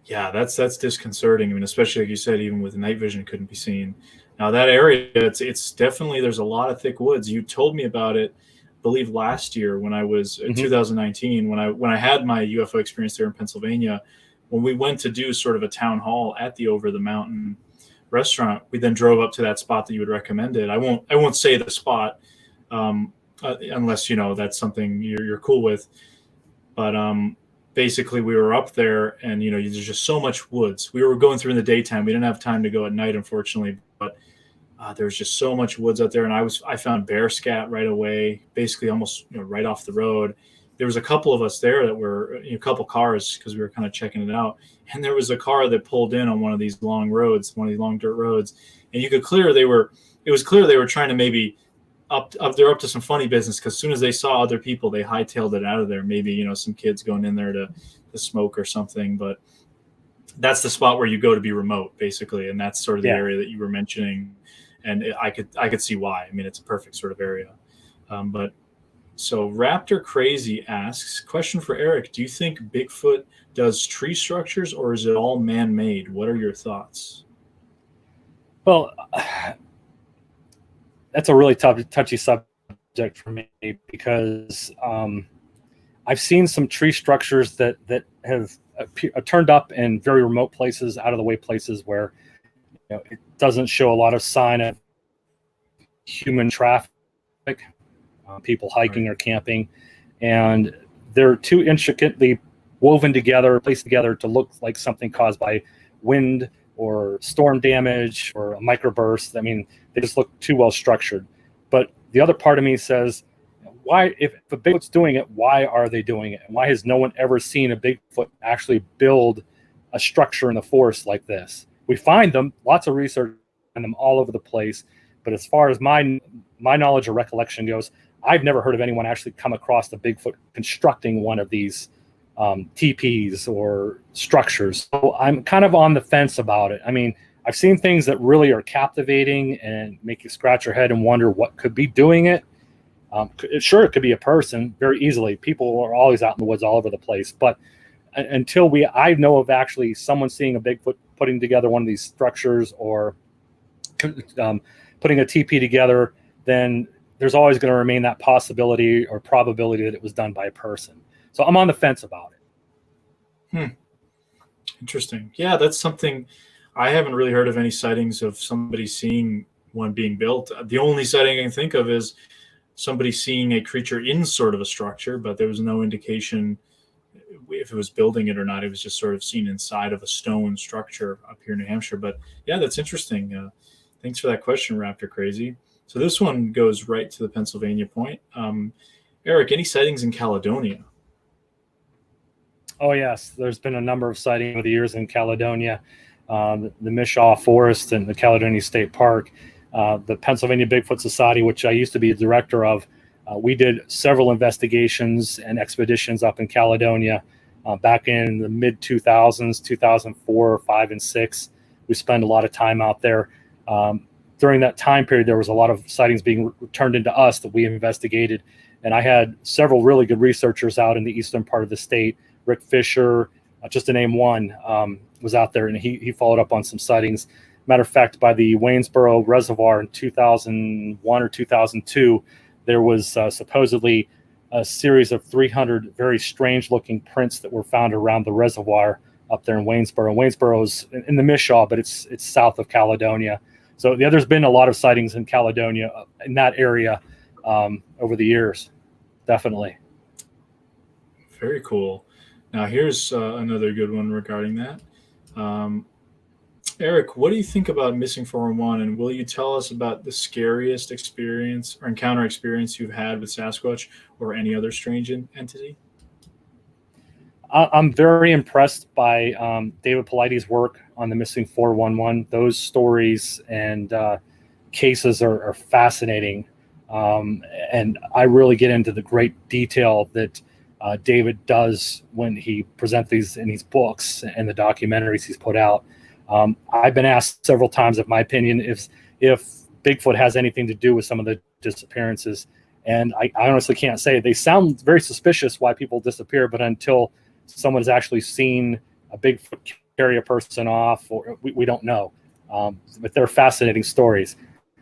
Yeah, that's disconcerting. I mean, especially like you said, even with night vision, couldn't be seen. Now that area, it's definitely, there's a lot of thick woods. You told me about it, I believe last year when I was in 2019 when I had my UFO experience there in Pennsylvania. When we went to do sort of a town hall at the Over the Mountain restaurant, we then drove up to that spot that you would recommended. I won't say the spot unless that's something you're cool with. But basically, we were up there, and there's just so much woods. We were going through in the daytime. We didn't have time to go at night, unfortunately. But there was just so much woods out there, and I found bear scat right away, basically almost right off the road. There was a couple of us there that were a couple cars because we were kind of checking it out, and there was a car that pulled in on one of these long roads, one of these long dirt roads, and you could clear it was clear they were trying to maybe they're up to some funny business, because as soon as they saw other people, they hightailed it out of there. Maybe some kids going in there to smoke or something. But that's the spot where you go to be remote, basically, and that's sort of the area that you were mentioning. And I could see why. I mean, it's a perfect sort of area. But so Raptor Crazy asks, question for Eric: do you think Bigfoot does tree structures, or is it all man-made? What are your thoughts? Well, that's a really touchy subject for me, because I've seen some tree structures that have turned up in very remote places, out of the way places where it doesn't show a lot of sign of human traffic, people hiking or camping, and they're too intricately woven together, placed together to look like something caused by wind or storm damage or a microburst. I mean, they just look too well structured. But the other part of me says, why, if a Bigfoot's doing it, why are they doing it? And why has no one ever seen a Bigfoot actually build a structure in the forest like this? We find them, lots of research on them all over the place. But as far as my knowledge or recollection goes, I've never heard of anyone actually come across the Bigfoot constructing one of these TPs or structures. So I'm kind of on the fence about it. I mean, I've seen things that really are captivating and make you scratch your head and wonder what could be doing it. Sure, it could be a person very easily. People are always out in the woods all over the place. But until I know of actually someone seeing a Bigfoot putting together one of these structures or putting a TP together, then there's always going to remain that possibility or probability that it was done by a person. So I'm on the fence about it. Interesting. Yeah, that's something I haven't really heard of, any sightings of somebody seeing one being built. The only sighting I can think of is somebody seeing a creature in sort of a structure, but there was no indication if it was building it or not. It was just sort of seen inside of a stone structure up here in New Hampshire. But yeah, that's interesting. Thanks for that question, Raptor Crazy. So this one goes right to the Pennsylvania point. Eric, any sightings in Caledonia? Oh, yes. There's been a number of sightings over the years in Caledonia, the Mishaw Forest and the Caledonia State Park. The Pennsylvania Bigfoot Society, which I used to be a director of, we did several investigations and expeditions up in Caledonia back in the mid-2000s, 2004, 5, and 6. We spent a lot of time out there. During that time period, there was a lot of sightings being turned into us that we investigated. And I had several really good researchers out in the eastern part of the state. Rick Fisher, just to name one, was out there, and he followed up on some sightings. Matter of fact, by the Waynesboro Reservoir in 2001 or 2002, there was supposedly a series of 300 very strange-looking prints that were found around the reservoir up there in Waynesboro. Waynesboro is in the Mishaw, but it's south of Caledonia. So yeah, there's been a lot of sightings in Caledonia in that area over the years, definitely. Very cool. Now here's another good one regarding that. Eric, what do you think about Missing 411, and will you tell us about the scariest experience or encounter experience you've had with Sasquatch or any other strange entity? I'm very impressed by David Polite's work on the Missing 411. Those stories and cases are fascinating. And I really get into the great detail that David does when he presents these in his books and the documentaries he's put out. I've been asked several times, of my opinion, if Bigfoot has anything to do with some of the disappearances. And I honestly can't say. They sound very suspicious why people disappear, but until someone has actually seen a Bigfoot carry a person off, or we don't know. But they're fascinating stories.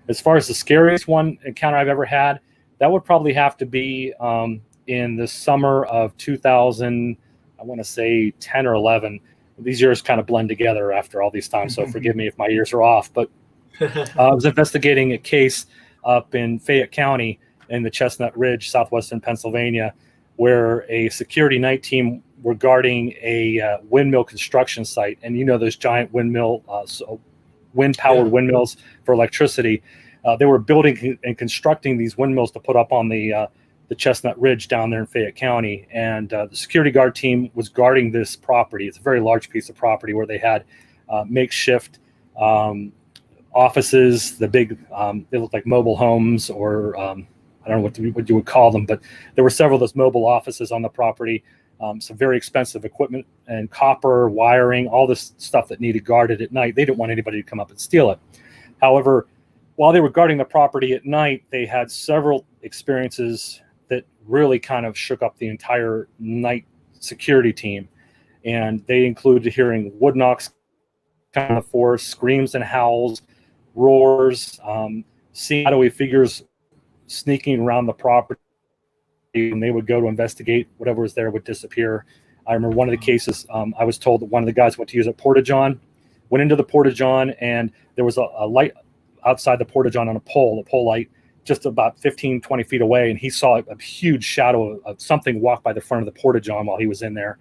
As far as the scariest one encounter I've ever had, that would probably have to be in the summer of 2000, I want to say 10 or 11. These years kind of blend together after all these times, so forgive me if my years are off. But I was investigating a case up in Fayette County in the Chestnut Ridge, southwestern Pennsylvania, where a security night team were guarding a windmill construction site. And you know those giant wind-powered windmills for electricity. They were building and constructing these windmills to put up on the Chestnut Ridge down there in Fayette County. And the security guard team was guarding this property. It's a very large piece of property where they had makeshift offices, the big, they look like mobile homes, or I don't know what you would call them, but there were several of those mobile offices on the property. Some very expensive equipment and copper wiring, all this stuff that needed guarded at night. They didn't want anybody to come up and steal it. However, while they were guarding the property at night, they had several experiences that really kind of shook up the entire night security team. And they included hearing wood knocks kind of forest, screams and howls, roars, seeing shadowy figures sneaking around the property, and they would go to investigate. Whatever was there would disappear. I remember one of the cases, I was told that one of the guys went to use a porta-john, went into the porta-john, and there was a light outside the porta-john on a pole light just about 15, 20 feet away, and he saw a huge shadow of something walk by the front of the porta-john while he was in there.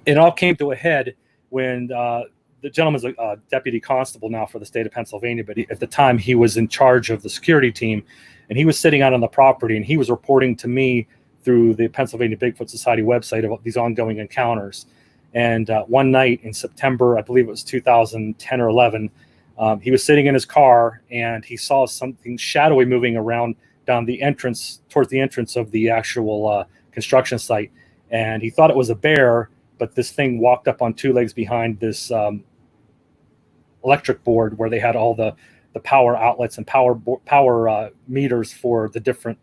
It all came to a head when the gentleman's a deputy constable now for the state of Pennsylvania, but at the time he was in charge of the security team, and he was sitting out on the property, and he was reporting to me through the Pennsylvania Bigfoot Society website about these ongoing encounters. And one night in September, I believe it was 2010 or 11, he was sitting in his car, and he saw something shadowy moving around down the entrance, towards the entrance of the actual construction site. And he thought it was a bear, but this thing walked up on two legs behind this electric board where they had all the power outlets and power meters for the different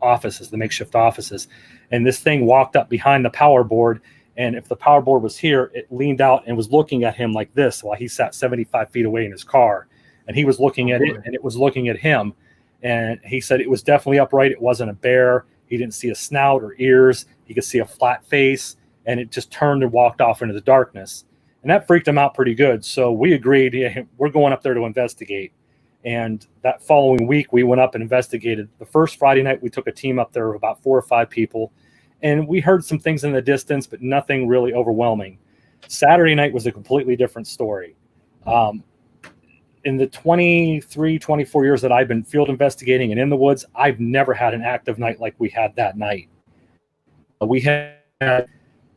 offices, the makeshift offices. And this thing walked up behind the power board, and if the power board was here, it leaned out and was looking at him like this while he sat 75 feet away in his car. And he was looking at it, and it was looking at him. And he said it was definitely upright. It wasn't a bear. He didn't see a snout or ears. He could see a flat face, and it just turned and walked off into the darkness. And that freaked him out pretty good. So we agreed, yeah, we're going up there to investigate. And that following week, we went up and investigated. The first Friday night, we took a team up there of about 4 or 5 people. And we heard some things in the distance, but nothing really overwhelming. Saturday night was a completely different story. In the 23, 24 years that I've been field investigating and in the woods, I've never had an active night like we had that night. We had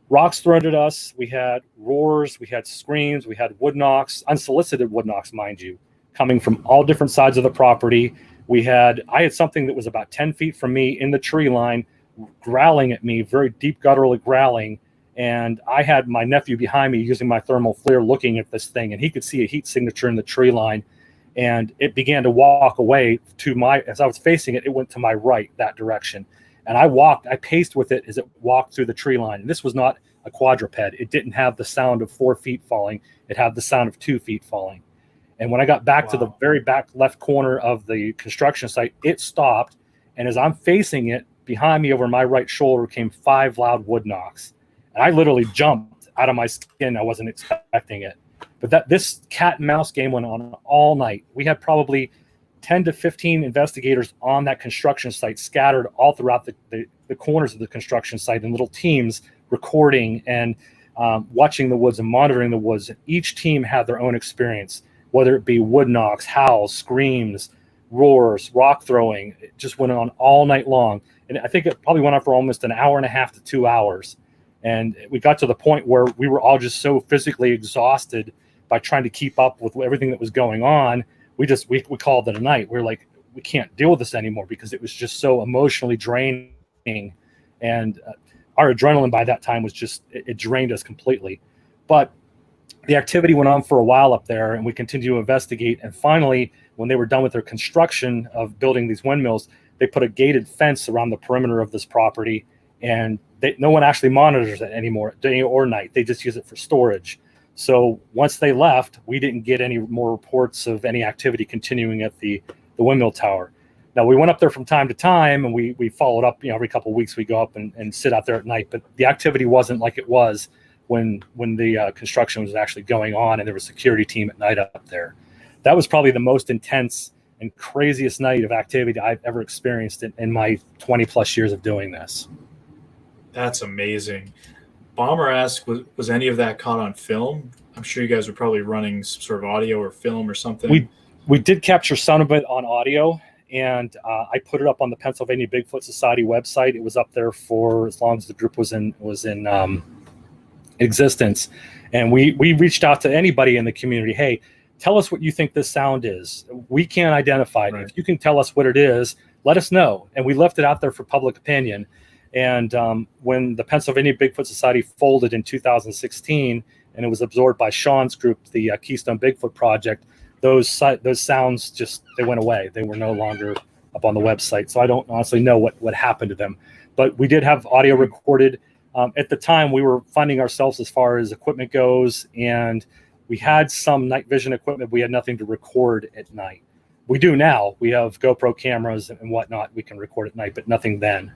rocks thrown at us. We had roars. We had screams. We had wood knocks, unsolicited wood knocks, mind you, coming from all different sides of the property. I had something that was about 10 feet from me in the tree line, growling at me, very deep gutturally growling. And I had my nephew behind me using my thermal flare looking at this thing, and he could see a heat signature in the tree line. And it began to walk away as I was facing it, it went to my right, that direction. And I paced with it as it walked through the tree line. And this was not a quadruped. It didn't have the sound of 4 feet falling. It had the sound of 2 feet falling. And when I got back to the very back left corner of the construction site, it stopped. And as I'm facing it, behind me over my right shoulder came 5 loud wood knocks. And I literally jumped out of my skin. I wasn't expecting it. But this cat and mouse game went on all night. We had probably 10 to 15 investigators on that construction site scattered all throughout the corners of the construction site in little teams recording and watching the woods and monitoring the woods. Each team had their own experience, whether it be wood knocks, howls, screams, roars, rock throwing. It just went on all night long. And I think it probably went on for almost an hour and a half to 2 hours. And we got to the point where we were all just so physically exhausted by trying to keep up with everything that was going on. We called it a night. We're like, we can't deal with this anymore because it was just so emotionally draining. And our adrenaline by that time was it drained us completely. But the activity went on for a while up there, and we continued to investigate. And finally, when they were done with their construction of building these windmills, they put a gated fence around the perimeter of this property, and no one actually monitors it anymore, day or night. They just use it for storage. So once they left, we didn't get any more reports of any activity continuing at the windmill tower. Now, we went up there from time to time, and we followed up. Every couple of weeks we go up and sit out there at night. But the activity wasn't like it was when the construction was actually going on, and there was a security team at night up there. That was probably the most intense and craziest night of activity I've ever experienced in my 20 plus years of doing this. That's amazing. Bomber asked, was any of that caught on film? I'm sure you guys were probably running some sort of audio or film or something. We did capture some of it on audio, and I put it up on the Pennsylvania Bigfoot Society website. It was up there for as long as the group was in existence. And we reached out to anybody in the community. Hey, tell us what you think this sound is. We can't identify it. Right. If you can tell us what it is, let us know. And we left it out there for public opinion. And when the Pennsylvania Bigfoot Society folded in 2016, and it was absorbed by Sean's group, the Keystone Bigfoot Project, those sounds they went away. They were no longer up on the website. So I don't honestly know what happened to them. But we did have audio recorded. At the time, we were funding ourselves as far as equipment goes, and we had some night vision equipment. We had nothing to record at night. We do now. We have GoPro cameras and whatnot. We can record at night, but nothing then.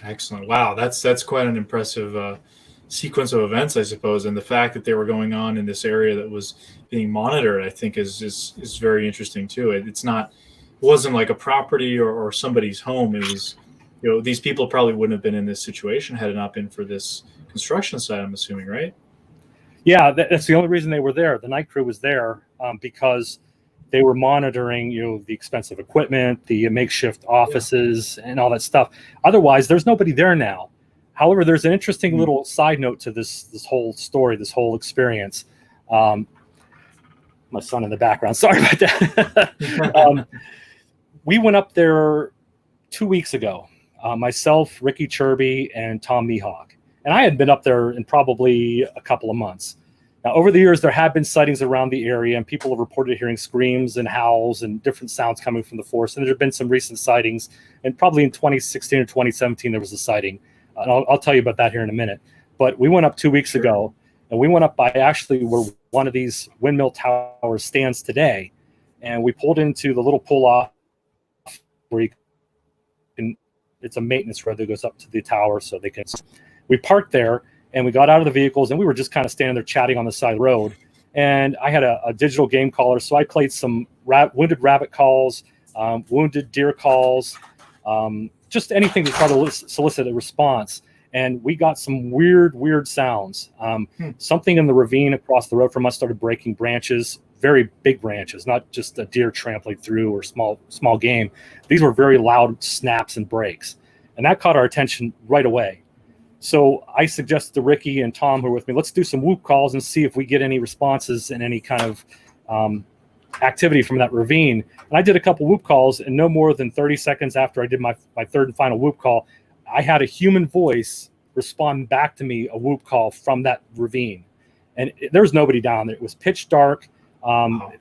Excellent. Wow, that's quite an impressive sequence of events, I suppose. And the fact that they were going on in this area that was being monitored, I think, is very interesting too. It wasn't like a property or somebody's home. It was, these people probably wouldn't have been in this situation had it not been for this construction site, I'm assuming, right? Yeah, that's the only reason they were there. The night crew was there because they were monitoring, the expensive equipment, the makeshift offices, and all that stuff. Otherwise, there's nobody there now. However, there's an interesting little side note to this whole story, this whole experience. My son in the background. Sorry about that. We went up there 2 weeks ago. Myself, Ricky Chirby, and Tom Mihawk. And I had been up there in probably a couple of months. Now, over the years, there have been sightings around the area, and people have reported hearing screams and howls and different sounds coming from the forest. And there have been some recent sightings, and probably in 2016 or 2017, there was a sighting. And I'll tell you about that here in a minute. But we went up 2 weeks ago, and we went up by actually where one of these windmill towers stands today. And we pulled into the little pull-off where you can, it's a maintenance road that goes up to the tower so they can. We parked there, and we got out of the vehicles, and we were just kind of standing there chatting on the side of the road. And I had a digital game caller, so I played some wounded rabbit calls, wounded deer calls, just anything to try to solicit a response. And we got some weird sounds. Something in the ravine across the road from us started breaking branches, very big branches, not just a deer trampling through or small game. These were very loud snaps and breaks. And that caught our attention right away. So I suggested to Ricky and Tom, who were with me, let's do some whoop calls and see if we get any responses and any kind of activity from that ravine. And I did a couple whoop calls, and no more than 30 seconds after I did my third and final whoop call, I had a human voice respond back to me, a whoop call from that ravine. And there was nobody down there. It was pitch dark.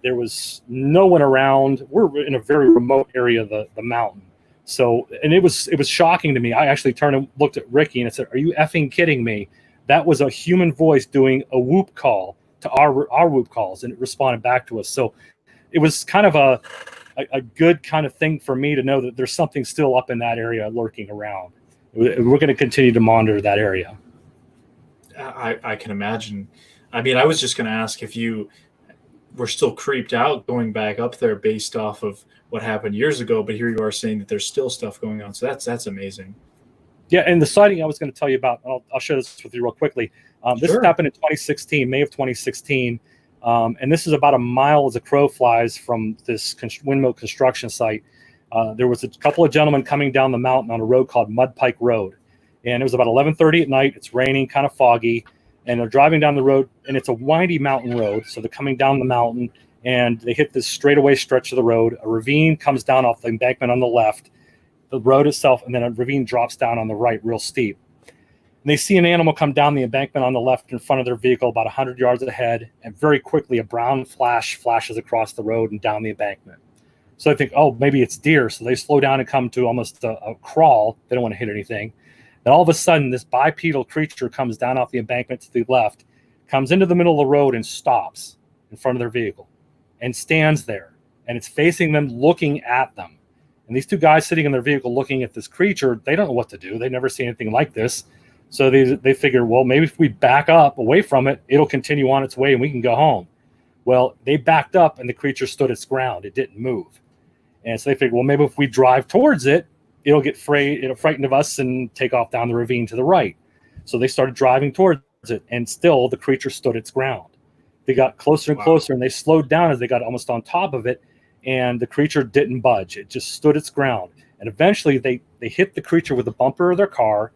There was no one around. We're in a very remote area of the mountain. So, and it was shocking to me. I actually turned and looked at Ricky and I said, "Are you effing kidding me?" That was a human voice doing a whoop call to our whoop calls, and it responded back to us. So it was kind of a good kind of thing for me to know that there's something still up in that area lurking around. We're going to continue to monitor that area. I can imagine. I mean, I was just going to ask if you were still creeped out going back up there based off of what happened years ago, but here you are saying that there's still stuff going on. So that's amazing. Yeah, and the sighting I was going to tell you about, I'll share this with you real quickly. This happened in 2016, May of 2016, and this is about a mile as a crow flies from this windmill construction site. There was a couple of gentlemen coming down the mountain on a road called Mud Pike Road, and it was about 11:30 at night. It's raining, kind of foggy, and they're driving down the road, and it's a windy mountain road, so they're coming down the mountain, and they hit this straightaway stretch of the road. A ravine comes down off the embankment on the left, the road itself, and then a ravine drops down on the right, real steep. And they see an animal come down the embankment on the left in front of their vehicle about 100 yards ahead, and very quickly a brown flash flashes across the road and down the embankment. So they think, oh, maybe it's deer. So they slow down and come to almost a crawl. They don't want to hit anything. Then all of a sudden, this bipedal creature comes down off the embankment to the left, comes into the middle of the road and stops in front of their vehicle and stands there. And it's facing them, looking at them. And these two guys sitting in their vehicle looking at this creature, they don't know what to do. They've never seen anything like this. So they figure, well, maybe if we back up away from it, it'll continue on its way and we can go home. Well, they backed up and the creature stood its ground. It didn't move. And so they figured, well, maybe if we drive towards it, it'll get frightened of us and take off down the ravine to the right. So they started driving towards it, and still the creature stood its ground. They got closer and closer, and they slowed down as they got almost on top of it, and the creature didn't budge. It just stood its ground. And eventually they hit the creature with the bumper of their car,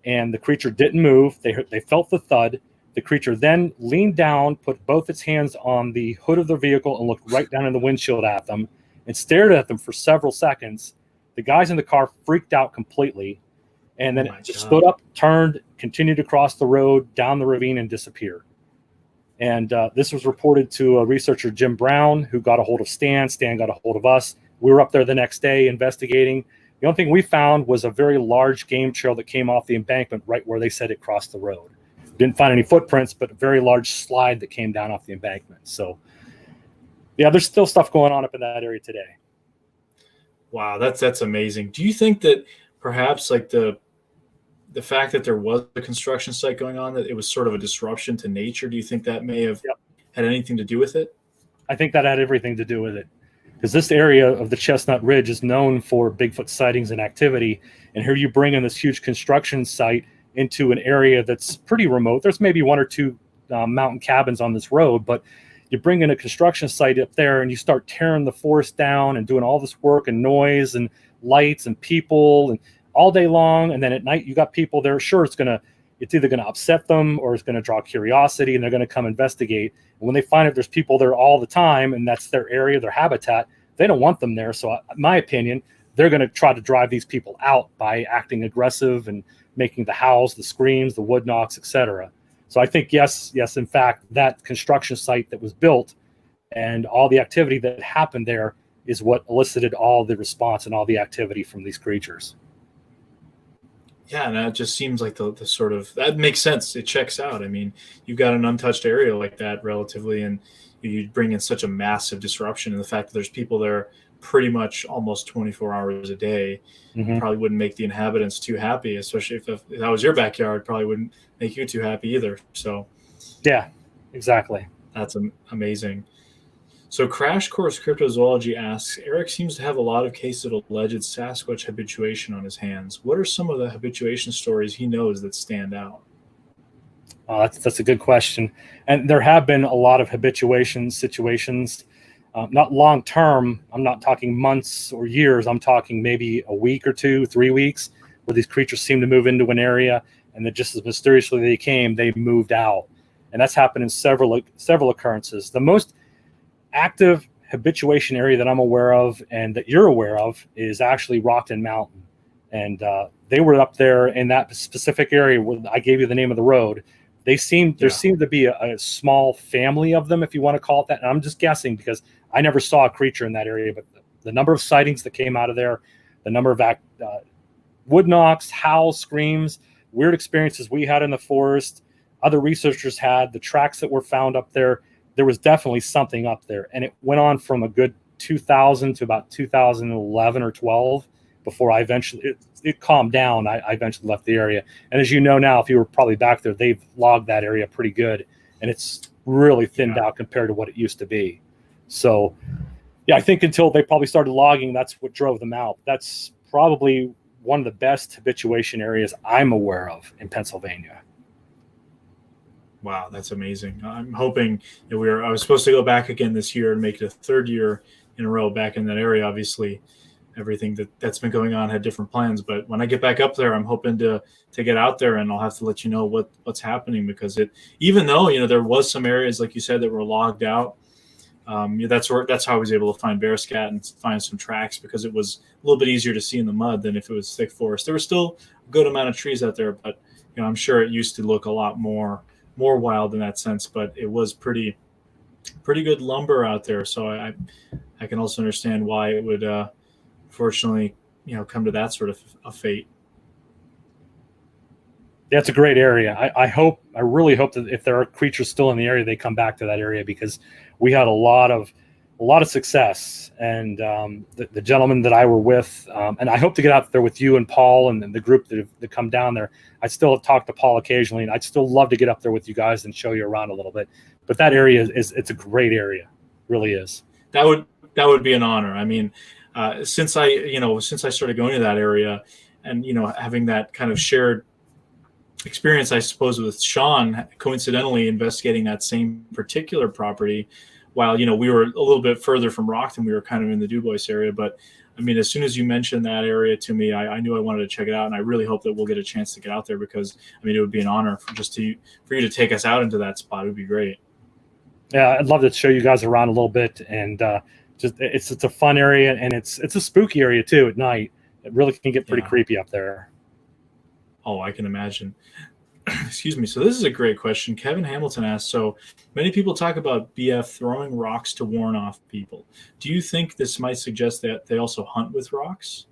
and the creature didn't move. They felt the thud. The creature then leaned down, put both its hands on the hood of the vehicle, and looked right down in the windshield at them and stared at them for several seconds. The guys in the car freaked out completely, and then it just stood up, turned, continued to cross the road, down the ravine, and disappear. And this was reported to researcher Jim Brown, who got a hold of Stan. Stan got a hold of us. We were up there the next day investigating. The only thing we found was a very large game trail that came off the embankment right where they said it crossed the road. Didn't find any footprints, but a very large slide that came down off the embankment. So, yeah, there's still stuff going on up in that area today. Wow, that's amazing. Do you think that perhaps like the fact that there was a construction site going on, that it was sort of a disruption to nature, do you think that may have had anything to do with it? I think that had everything to do with it, because this area of the Chestnut Ridge is known for Bigfoot sightings and activity. And here you bring in this huge construction site into an area that's pretty remote. There's maybe one or two mountain cabins on this road, but you bring in a construction site up there and you start tearing the forest down and doing all this work and noise and lights and people and all day long. And then at night you got people there. Sure, it's either going to upset them or it's going to draw curiosity, and they're going to come investigate. And when they find out there's people there all the time and that's their area, their habitat, they don't want them there. So in my opinion, they're going to try to drive these people out by acting aggressive and making the howls, the screams, the wood knocks, etc. So I think, yes, in fact, that construction site that was built and all the activity that happened there is what elicited all the response and all the activity from these creatures. Yeah, and that just seems like the sort of, that makes sense. It checks out. I mean, you've got an untouched area like that relatively, and you bring in such a massive disruption, and the fact that there's people there pretty much almost 24 hours a day probably wouldn't make the inhabitants too happy, especially if that was your backyard, probably wouldn't make you too happy either. So yeah, exactly. That's amazing. So Crash Course Cryptozoology asks, Eric seems to have a lot of cases of alleged Sasquatch habituation on his hands. What are some of the habituation stories he knows that stand out? That's a good question. And there have been a lot of habituation situations, not long term. I'm not talking months or years. I'm talking maybe a week or 2, 3 weeks, where these creatures seem to move into an area, and then just as mysteriously they came, they moved out. And that's happened in several occurrences. The most active habituation area that I'm aware of and that you're aware of is actually Rockton Mountain. And they were up there in that specific area where I gave you the name of the road. There seemed to be a small family of them, if you want to call it that. And I'm just guessing because I never saw a creature in that area, but the number of sightings that came out of there, the number of wood knocks, howls, screams, weird experiences we had in the forest, other researchers had, the tracks that were found up there, there was definitely something up there. And it went on from a good 2000 to about 2011 or 12 before I eventually, it calmed down. I eventually left the area. And as you know now, if you were probably back there, they've logged that area pretty good. And it's really thinned out compared to what it used to be. So, yeah, I think until they probably started logging, that's what drove them out. That's probably one of the best habituation areas I'm aware of in Pennsylvania. Wow, that's amazing. I'm hoping I was supposed to go back again this year and make it a third year in a row back in that area. Obviously, everything that's been going on had different plans. But when I get back up there, I'm hoping to get out there, and I'll have to let you know what's happening, because even though there was some areas, like you said, that were logged out, that's how I was able to find bear scat and find some tracks, because it was a little bit easier to see in the mud than if it was thick forest. There was still a good amount of trees out there, but I'm sure it used to look a lot more wild in that sense, but it was pretty pretty good lumber out there. So I can also understand why it would fortunately, come to that sort of a fate. That's a great area. I really hope that if there are creatures still in the area, they come back to that area, because we had a lot of success. And the gentleman that I were with, and I hope to get out there with you and Paul and the group that come down there. I still talk to Paul occasionally, and I'd still love to get up there with you guys and show you around a little bit. But that area it's a great area, really is. That would be an honor. I mean, since I started going to that area, and having that kind of shared experience, I suppose, with Sean, coincidentally investigating that same particular property, while we were a little bit further from Rockton, we were kind of in the Dubois area. But I mean, as soon as you mentioned that area to me, I knew I wanted to check it out, and I really hope that we'll get a chance to get out there, because I mean, it would be an honor for you to take us out into that spot. It would be great. Yeah, I'd love to show you guys around a little bit, and it's a fun area, and it's a spooky area too at night. It really can get pretty creepy up there. Oh, I can imagine. Excuse me. So this is a great question. Kevin Hamilton asked, so many people talk about BF throwing rocks to warn off people. Do you think this might suggest that they also hunt with rocks?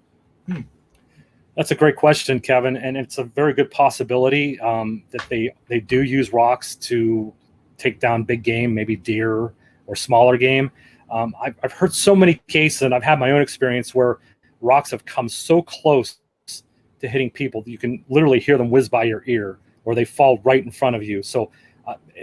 That's a great question, Kevin. And it's a very good possibility that they do use rocks to take down big game, maybe deer or smaller game. I've heard so many cases, and I've had my own experience where rocks have come so close to hitting people that you can literally hear them whiz by your ear, or they fall right in front of you. So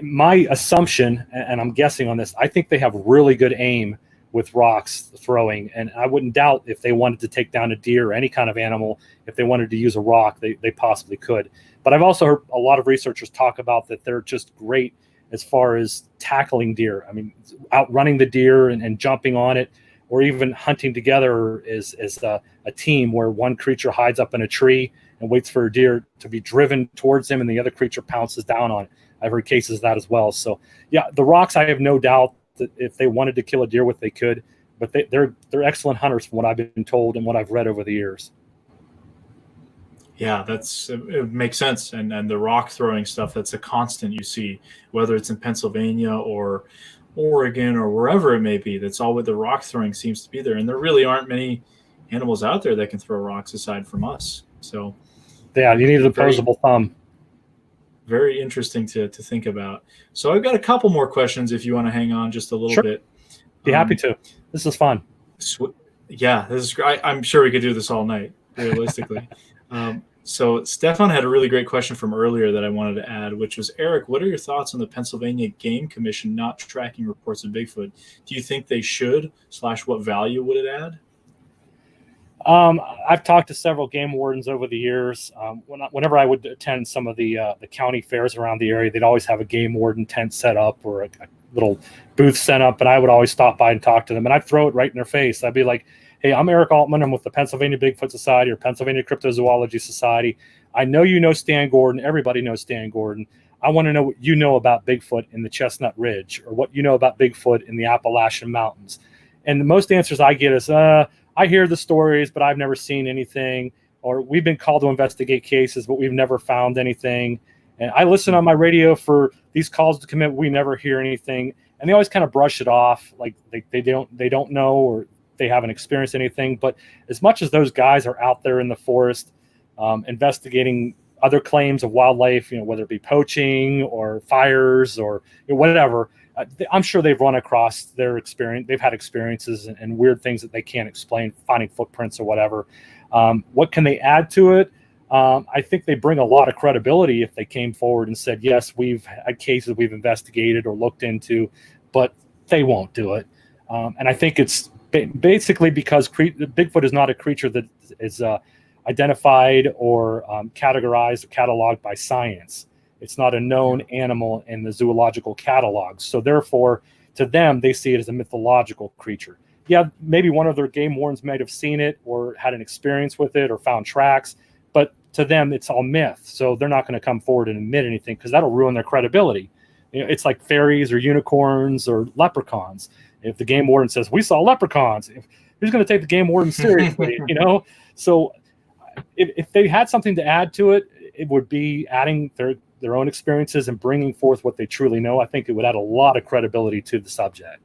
my assumption, and I'm guessing on this, I think they have really good aim with rocks throwing. And I wouldn't doubt if they wanted to take down a deer or any kind of animal, if they wanted to use a rock, they possibly could. But I've also heard a lot of researchers talk about that they're just great as far as tackling deer. I mean, outrunning the deer and jumping on it, or even hunting together as a team where one creature hides up in a tree and waits for a deer to be driven towards him, and the other creature pounces down on it. I've heard cases of that as well. So yeah, the rocks, I have no doubt that if they wanted to kill a deer with, they could, but they're excellent hunters from what I've been told and what I've read over the years. Yeah, it makes sense. And the rock throwing stuff, that's a constant you see, whether it's in Pennsylvania or Oregon or wherever it may be. That's all with the rock throwing seems to be there. And there really aren't many animals out there that can throw rocks aside from us. So yeah, you need an opposable thumb. Very interesting to think about. So I've got a couple more questions if you want to hang on just a little bit. Be happy to. This is fun. Yeah, this is great. I'm sure we could do this all night, realistically. So Stefan had a really great question from earlier that I wanted to add, which was, Eric, what are your thoughts on the Pennsylvania Game Commission not tracking reports of Bigfoot? Do you think they should, / what value would it add? I've talked to several game wardens over the years. Whenever I would attend some of the county fairs around the area, they'd always have a game warden tent set up or a little booth set up, and I would always stop by and talk to them, and I'd throw it right in their face. I'd be like, hey, I'm Eric Altman. I'm with the Pennsylvania Bigfoot Society or Pennsylvania Cryptozoology Society. I know you know Stan Gordon. Everybody knows Stan Gordon. I want to know what you know about Bigfoot in the Chestnut Ridge, or what you know about Bigfoot in the Appalachian Mountains. And the most answers I get is, I hear the stories, but I've never seen anything. Or we've been called to investigate cases, but we've never found anything. And I listen on my radio for these calls to come in. We never hear anything. And they always kind of brush it off, like they don't know, or they haven't experienced anything. But as much as those guys are out there in the forest investigating other claims of wildlife, whether it be poaching or fires or whatever, I'm sure they've run across their experience. They've had experiences and weird things that they can't explain, finding footprints or whatever. What can they add to it? I think they bring a lot of credibility if they came forward and said, yes, we've had cases we've investigated or looked into, but they won't do it. And I think it's basically because Bigfoot is not a creature that is identified or categorized or cataloged by science. It's not a known animal in the zoological catalog. So therefore, to them, they see it as a mythological creature. Yeah, maybe one of their game wardens might have seen it or had an experience with it or found tracks, but to them, it's all myth. So they're not going to come forward and admit anything because that'll ruin their credibility. It's like fairies or unicorns or leprechauns. If the game warden says, we saw leprechauns, who's going to take the game warden seriously? So if they had something to add to it, it would be adding their own experiences and bringing forth what they truly know, I think it would add a lot of credibility to the subject.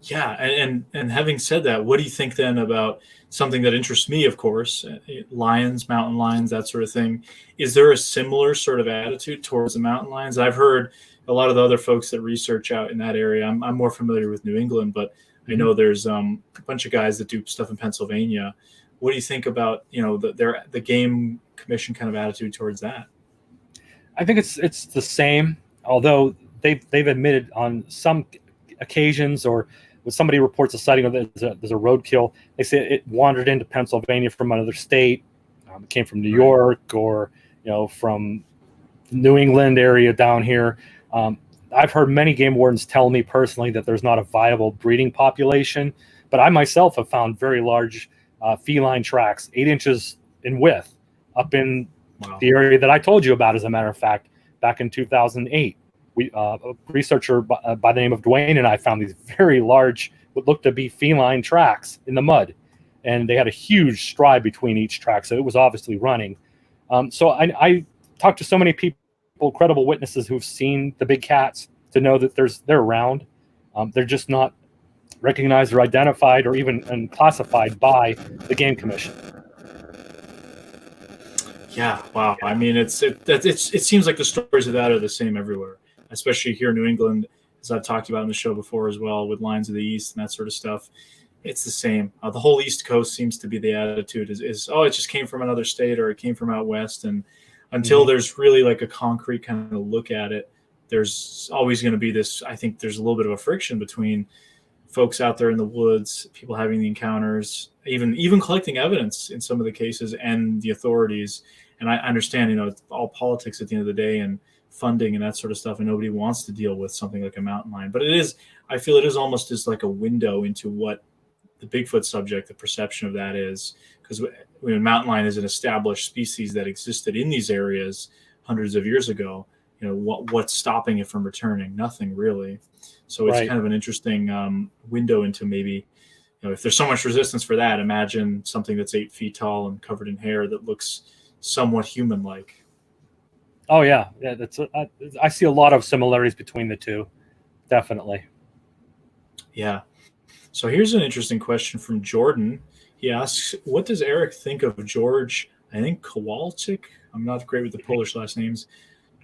Yeah, and having said that, what do you think then about something that interests me, of course, lions, mountain lions, that sort of thing? Is there a similar sort of attitude towards the mountain lions? I've heard a lot of the other folks that research out in that area. I'm more familiar with New England, but I know there's a bunch of guys that do stuff in Pennsylvania. What do you think about the game commission kind of attitude towards that? I think it's the same, although they've admitted on some occasions, or when somebody reports a sighting or there's a roadkill, they say it wandered into Pennsylvania from another state. It came from New York, or from the New England area down here. I've heard many game wardens tell me personally that there's not a viable breeding population, but I myself have found very large feline tracks, 8 inches in width, up in the area that I told you about. As a matter of fact, back in 2008. A researcher by the name of Dwayne and I found these very large, what looked to be feline tracks in the mud, and they had a huge stride between each track, so it was obviously running. So I talked to so many people, credible witnesses who've seen the big cats, to know that they're around. They're just not recognized or identified or even classified by the Game Commission. Yeah, wow. I mean, it seems like the stories of that are the same everywhere, especially here in New England, as I've talked about in the show before as well, with Lions of the East and that sort of stuff. It's the same. The whole East Coast seems to be the attitude is it just came from another state, or it came from out west. And until there's really like a concrete kind of look at it, there's always going to be this. I think there's a little bit of a friction between folks out there in the woods, people having the encounters, even collecting evidence in some of the cases, and the authorities. And I understand, it's all politics at the end of the day, and funding and that sort of stuff, and nobody wants to deal with something like a mountain lion. But I feel it is almost just like a window into what the Bigfoot subject, the perception of that is, because mountain lion is an established species that existed in these areas hundreds of years ago. What's stopping it from returning? Nothing really. So it's kind of an interesting window into maybe, if there's so much resistance for that, imagine something that's 8 feet tall and covered in hair that looks somewhat human-like. Oh yeah, I see a lot of similarities between the two, definitely. Yeah. So here's an interesting question from Jordan. He asks, "What does Eric think of George? I think Kowalczyk. I'm not great with the Polish last names.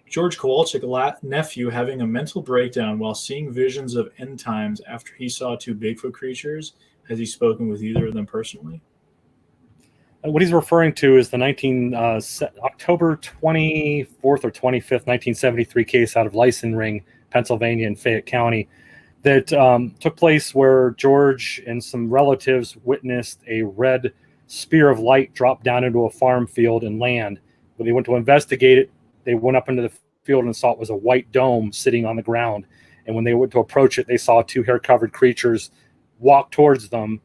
George Kowalczyk, nephew, having a mental breakdown while seeing visions of end times after he saw 2 Bigfoot creatures. Has he spoken with either of them personally?" What he's referring to is the October 24th or 25th, 1973 case out of Licensing, Pennsylvania in Fayette County that took place where George and some relatives witnessed a red spear of light drop down into a farm field and land. When they went to investigate it, they went up into the field and saw it was a white dome sitting on the ground. And when they went to approach it, they saw 2 hair-covered creatures walk towards them.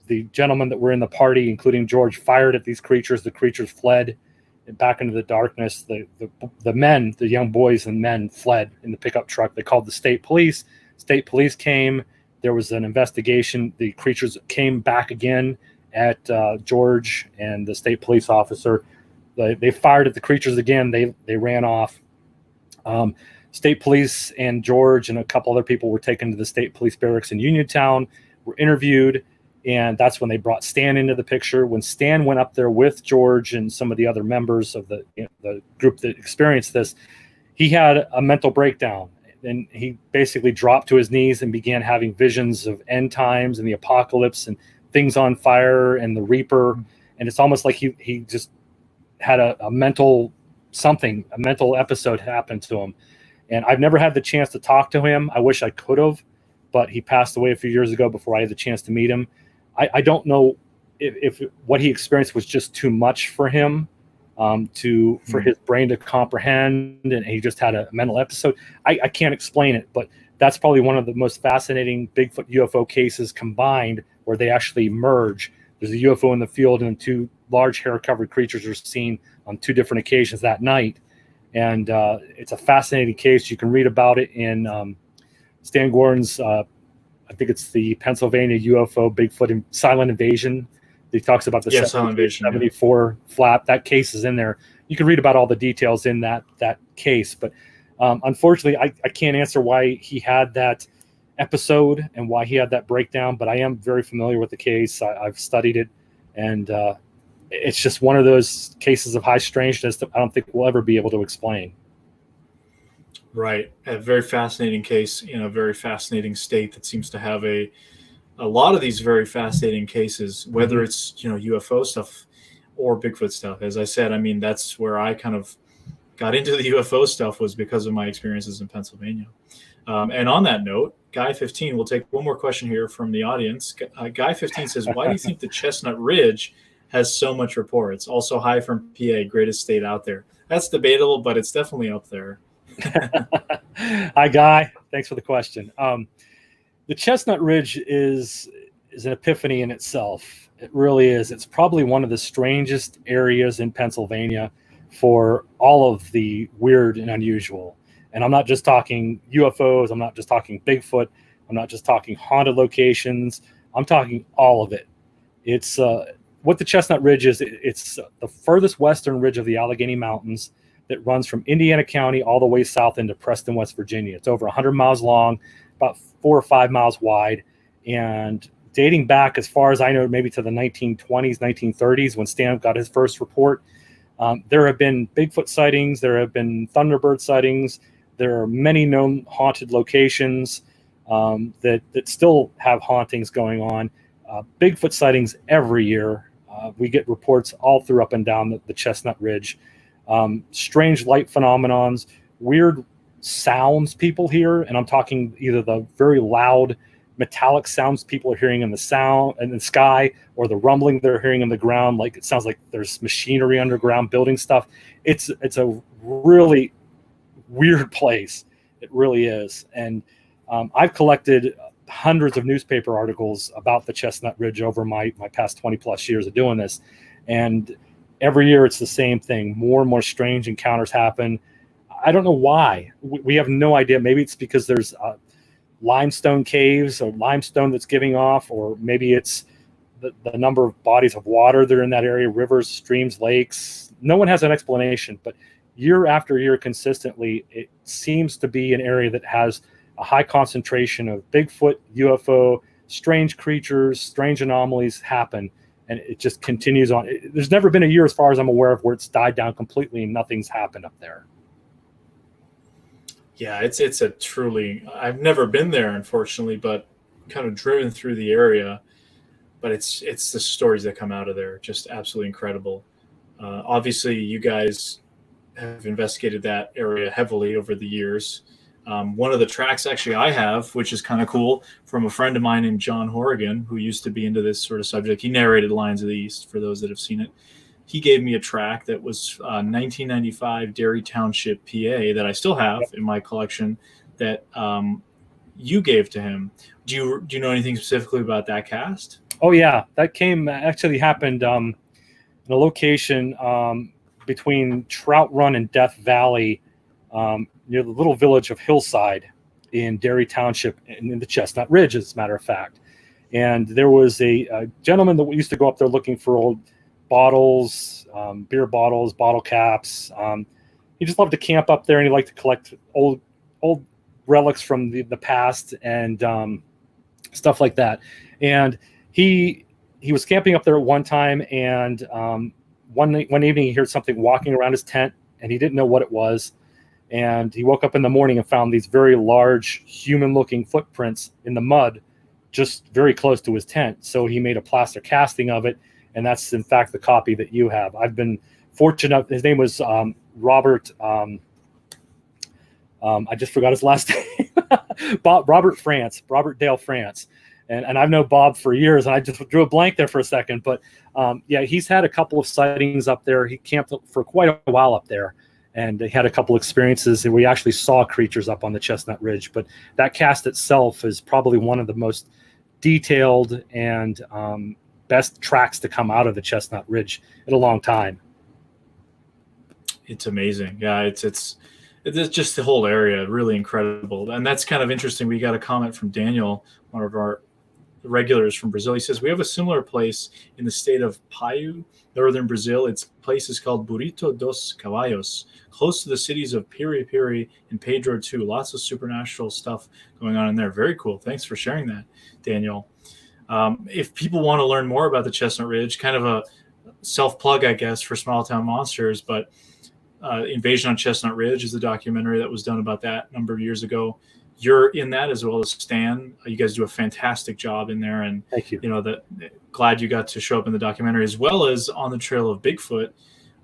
The gentlemen that were in the party, including George, fired at these creatures. The creatures fled back into the darkness. The men, the young boys and men, fled in the pickup truck. They called the state police. State police came. There was an investigation. The creatures came back again at George and the state police officer. They fired at the creatures again. They ran off. State police and George and a couple other people were taken to the state police barracks in Uniontown, were interviewed. And that's when they brought Stan into the picture. When Stan went up there with George and some of the other members of the group that experienced this, he had a mental breakdown. And he basically dropped to his knees and began having visions of end times and the apocalypse and things on fire and the Reaper. And it's almost like he just had a mental episode happen to him. And I've never had the chance to talk to him. I wish I could have, but he passed away a few years ago before I had the chance to meet him. I don't know if what he experienced was just too much for him for his brain to comprehend, and he just had a mental episode. I can't explain it, but that's probably one of the most fascinating Bigfoot UFO cases combined, where they actually merge. There's a UFO in the field, and 2 large hair-covered creatures are seen on 2 different occasions that night. And it's a fascinating case. You can read about it in Stan Gordon's I think it's the Pennsylvania UFO Bigfoot Silent Invasion. He talks about the 74 flap. That case is in there. you can read about all the details in that case. But unfortunately, I can't answer why he had that episode and why he had that breakdown. But I am very familiar with the case. I've studied it, and it's just one of those cases of high strangeness that I don't think we'll ever be able to explain. Right. A very fascinating case in a very fascinating state that seems to have a lot of these very fascinating cases, whether it's, UFO stuff or Bigfoot stuff. As I said, I mean, that's where I kind of got into the UFO stuff, was because of my experiences in Pennsylvania. And on that note, Guy 15, we'll take one more question here from the audience. Guy 15 says, why do you think the Chestnut Ridge has so much reports? Also, hi from PA, greatest state out there. That's debatable, but it's definitely up there. Hi, Guy. Thanks for the question. The Chestnut Ridge is an epiphany in itself. It really is. It's probably one of the strangest areas in Pennsylvania for all of the weird and unusual. And I'm not just talking UFOs. I'm not just talking Bigfoot. I'm not just talking haunted locations. I'm talking all of it. It's what the Chestnut Ridge is. It's the furthest western ridge of the Allegheny Mountains that runs from Indiana County all the way south into Preston, West Virginia. It's over 100 miles long, about 4 or 5 miles wide, and dating back, as far as I know, maybe to the 1920s, 1930s, when Stan got his first report. There have been Bigfoot sightings. There have been Thunderbird sightings. There are many known haunted locations that still have hauntings going on. Bigfoot sightings every year. We get reports all through up and down the Chestnut Ridge. Strange light phenomenons, weird sounds people hear, and I'm talking either the very loud metallic sounds people are hearing in the sky, or the rumbling they're hearing in the ground, like it sounds like there's machinery underground building stuff. It's a really weird place. It really is. And I've collected hundreds of newspaper articles about the Chestnut Ridge over my past 20 plus years of doing this, and every year it's the same thing. More and more strange encounters happen. I don't know why. We have no idea. Maybe it's because there's limestone caves or limestone that's giving off, or maybe it's the number of bodies of water that are in that area, rivers, streams, lakes. No one has an explanation, but year after year consistently, it seems to be an area that has a high concentration of Bigfoot, UFO, strange creatures, strange anomalies happen. And it just continues on. There's never been a year, as far as I'm aware of, where it's died down completely and nothing's happened up there. Yeah, it's a truly, I've never been there, unfortunately, but kind of driven through the area. But it's the stories that come out of there, just absolutely incredible. Obviously, you guys have investigated that area heavily over the years. One of the tracks actually I have, which is kind of cool, from a friend of mine named John Horrigan, who used to be into this sort of subject. He narrated Lines of the East, for those that have seen it. He gave me a track that was 1995 Derry Township, PA, that I still have in my collection, that you gave to him. Do you know anything specifically about that cast? Oh, yeah. That actually happened in a location between Trout Run and Death Valley, near the little village of Hillside in Derry Township in the Chestnut Ridge, as a matter of fact. And there was a gentleman that used to go up there looking for old bottles, beer bottles, bottle caps. He just loved to camp up there, and he liked to collect old relics from the past and stuff like that. And he was camping up there at one time, and one evening he heard something walking around his tent, and he didn't know what it was. And he woke up in the morning and found these very large human-looking footprints in the mud just very close to his tent. So he made a plaster casting of it, and that's, in fact, the copy that you have. I've been fortunate. His name was Robert. I just forgot his last name. Robert Dale France. And I've known Bob for years, and I just drew a blank there for a second. But, yeah, he's had a couple of sightings up there. He camped for quite a while up there. And he had a couple experiences and we actually saw creatures up on the Chestnut Ridge. But that cast itself is probably one of the most detailed and best tracks to come out of the Chestnut Ridge in a long time. It's amazing. Yeah, it's just the whole area, really incredible. And that's kind of interesting. We got a comment from Daniel, one of our regulars from Brazil. He says, we have a similar place in the state of Paiu, northern Brazil. Its place is called Burrito dos Cavallos, close to the cities of Piri Piri and Pedro too. Lots of supernatural stuff going on in there. Very cool. Thanks for sharing that, Daniel. If people want to learn more about the Chestnut Ridge, kind of a self-plug, I guess, for Small Town Monsters, but Invasion on Chestnut Ridge is the documentary that was done about that a number of years ago. You're in that as well as Stan. You guys do a fantastic job in there, and thank you. Glad you got to show up in the documentary as well as On the Trail of Bigfoot.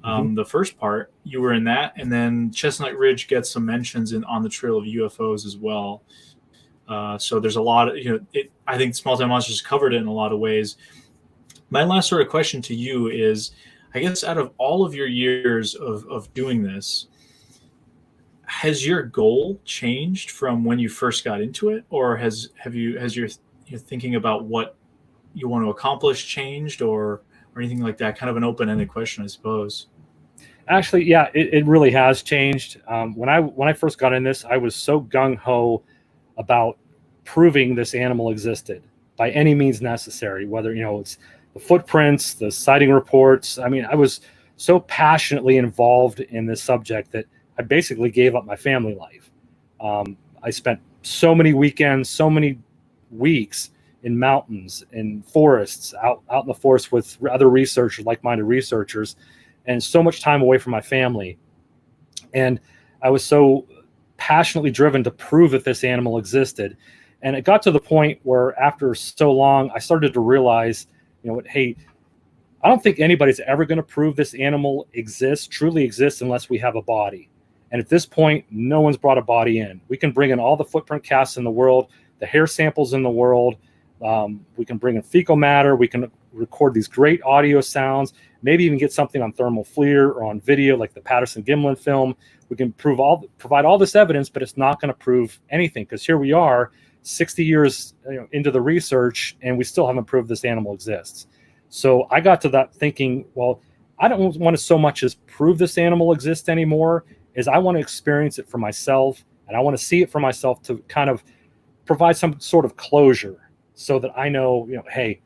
The first part, you were in that, and then Chestnut Ridge gets some mentions in On the Trail of UFOs as well. So there's a lot of, I think Small Town Monsters covered it in a lot of ways. My last sort of question to you is, I guess out of all of your years of doing this, has your goal changed from when you first got into it, or has your thinking about what you want to accomplish changed, or anything like that? Kind of an open-ended question, I suppose. Actually, yeah, it really has changed. When I first got in this, I was so gung-ho about proving this animal existed by any means necessary, whether it's the footprints, the sighting reports. I mean, I was so passionately involved in this subject that I basically gave up my family life. I spent so many weekends, so many weeks in mountains, in forests, out in the forest with other researchers, like-minded researchers, and so much time away from my family. And I was so passionately driven to prove that this animal existed. And it got to the point where after so long, I started to realize, hey, I don't think anybody's ever going to prove this animal truly exists, unless we have a body. And at this point, no one's brought a body in. We can bring in all the footprint casts in the world, the hair samples in the world. We can bring in fecal matter. We can record these great audio sounds, maybe even get something on thermal FLIR or on video like the Patterson-Gimlin film. We can provide all this evidence, but it's not going to prove anything, because here we are 60 years into the research, and we still haven't proved this animal exists. So I got to that thinking, well, I don't want to so much as prove this animal exists anymore, as I want to experience it for myself, and I want to see it for myself to kind of provide some sort of closure, so that I know, hey,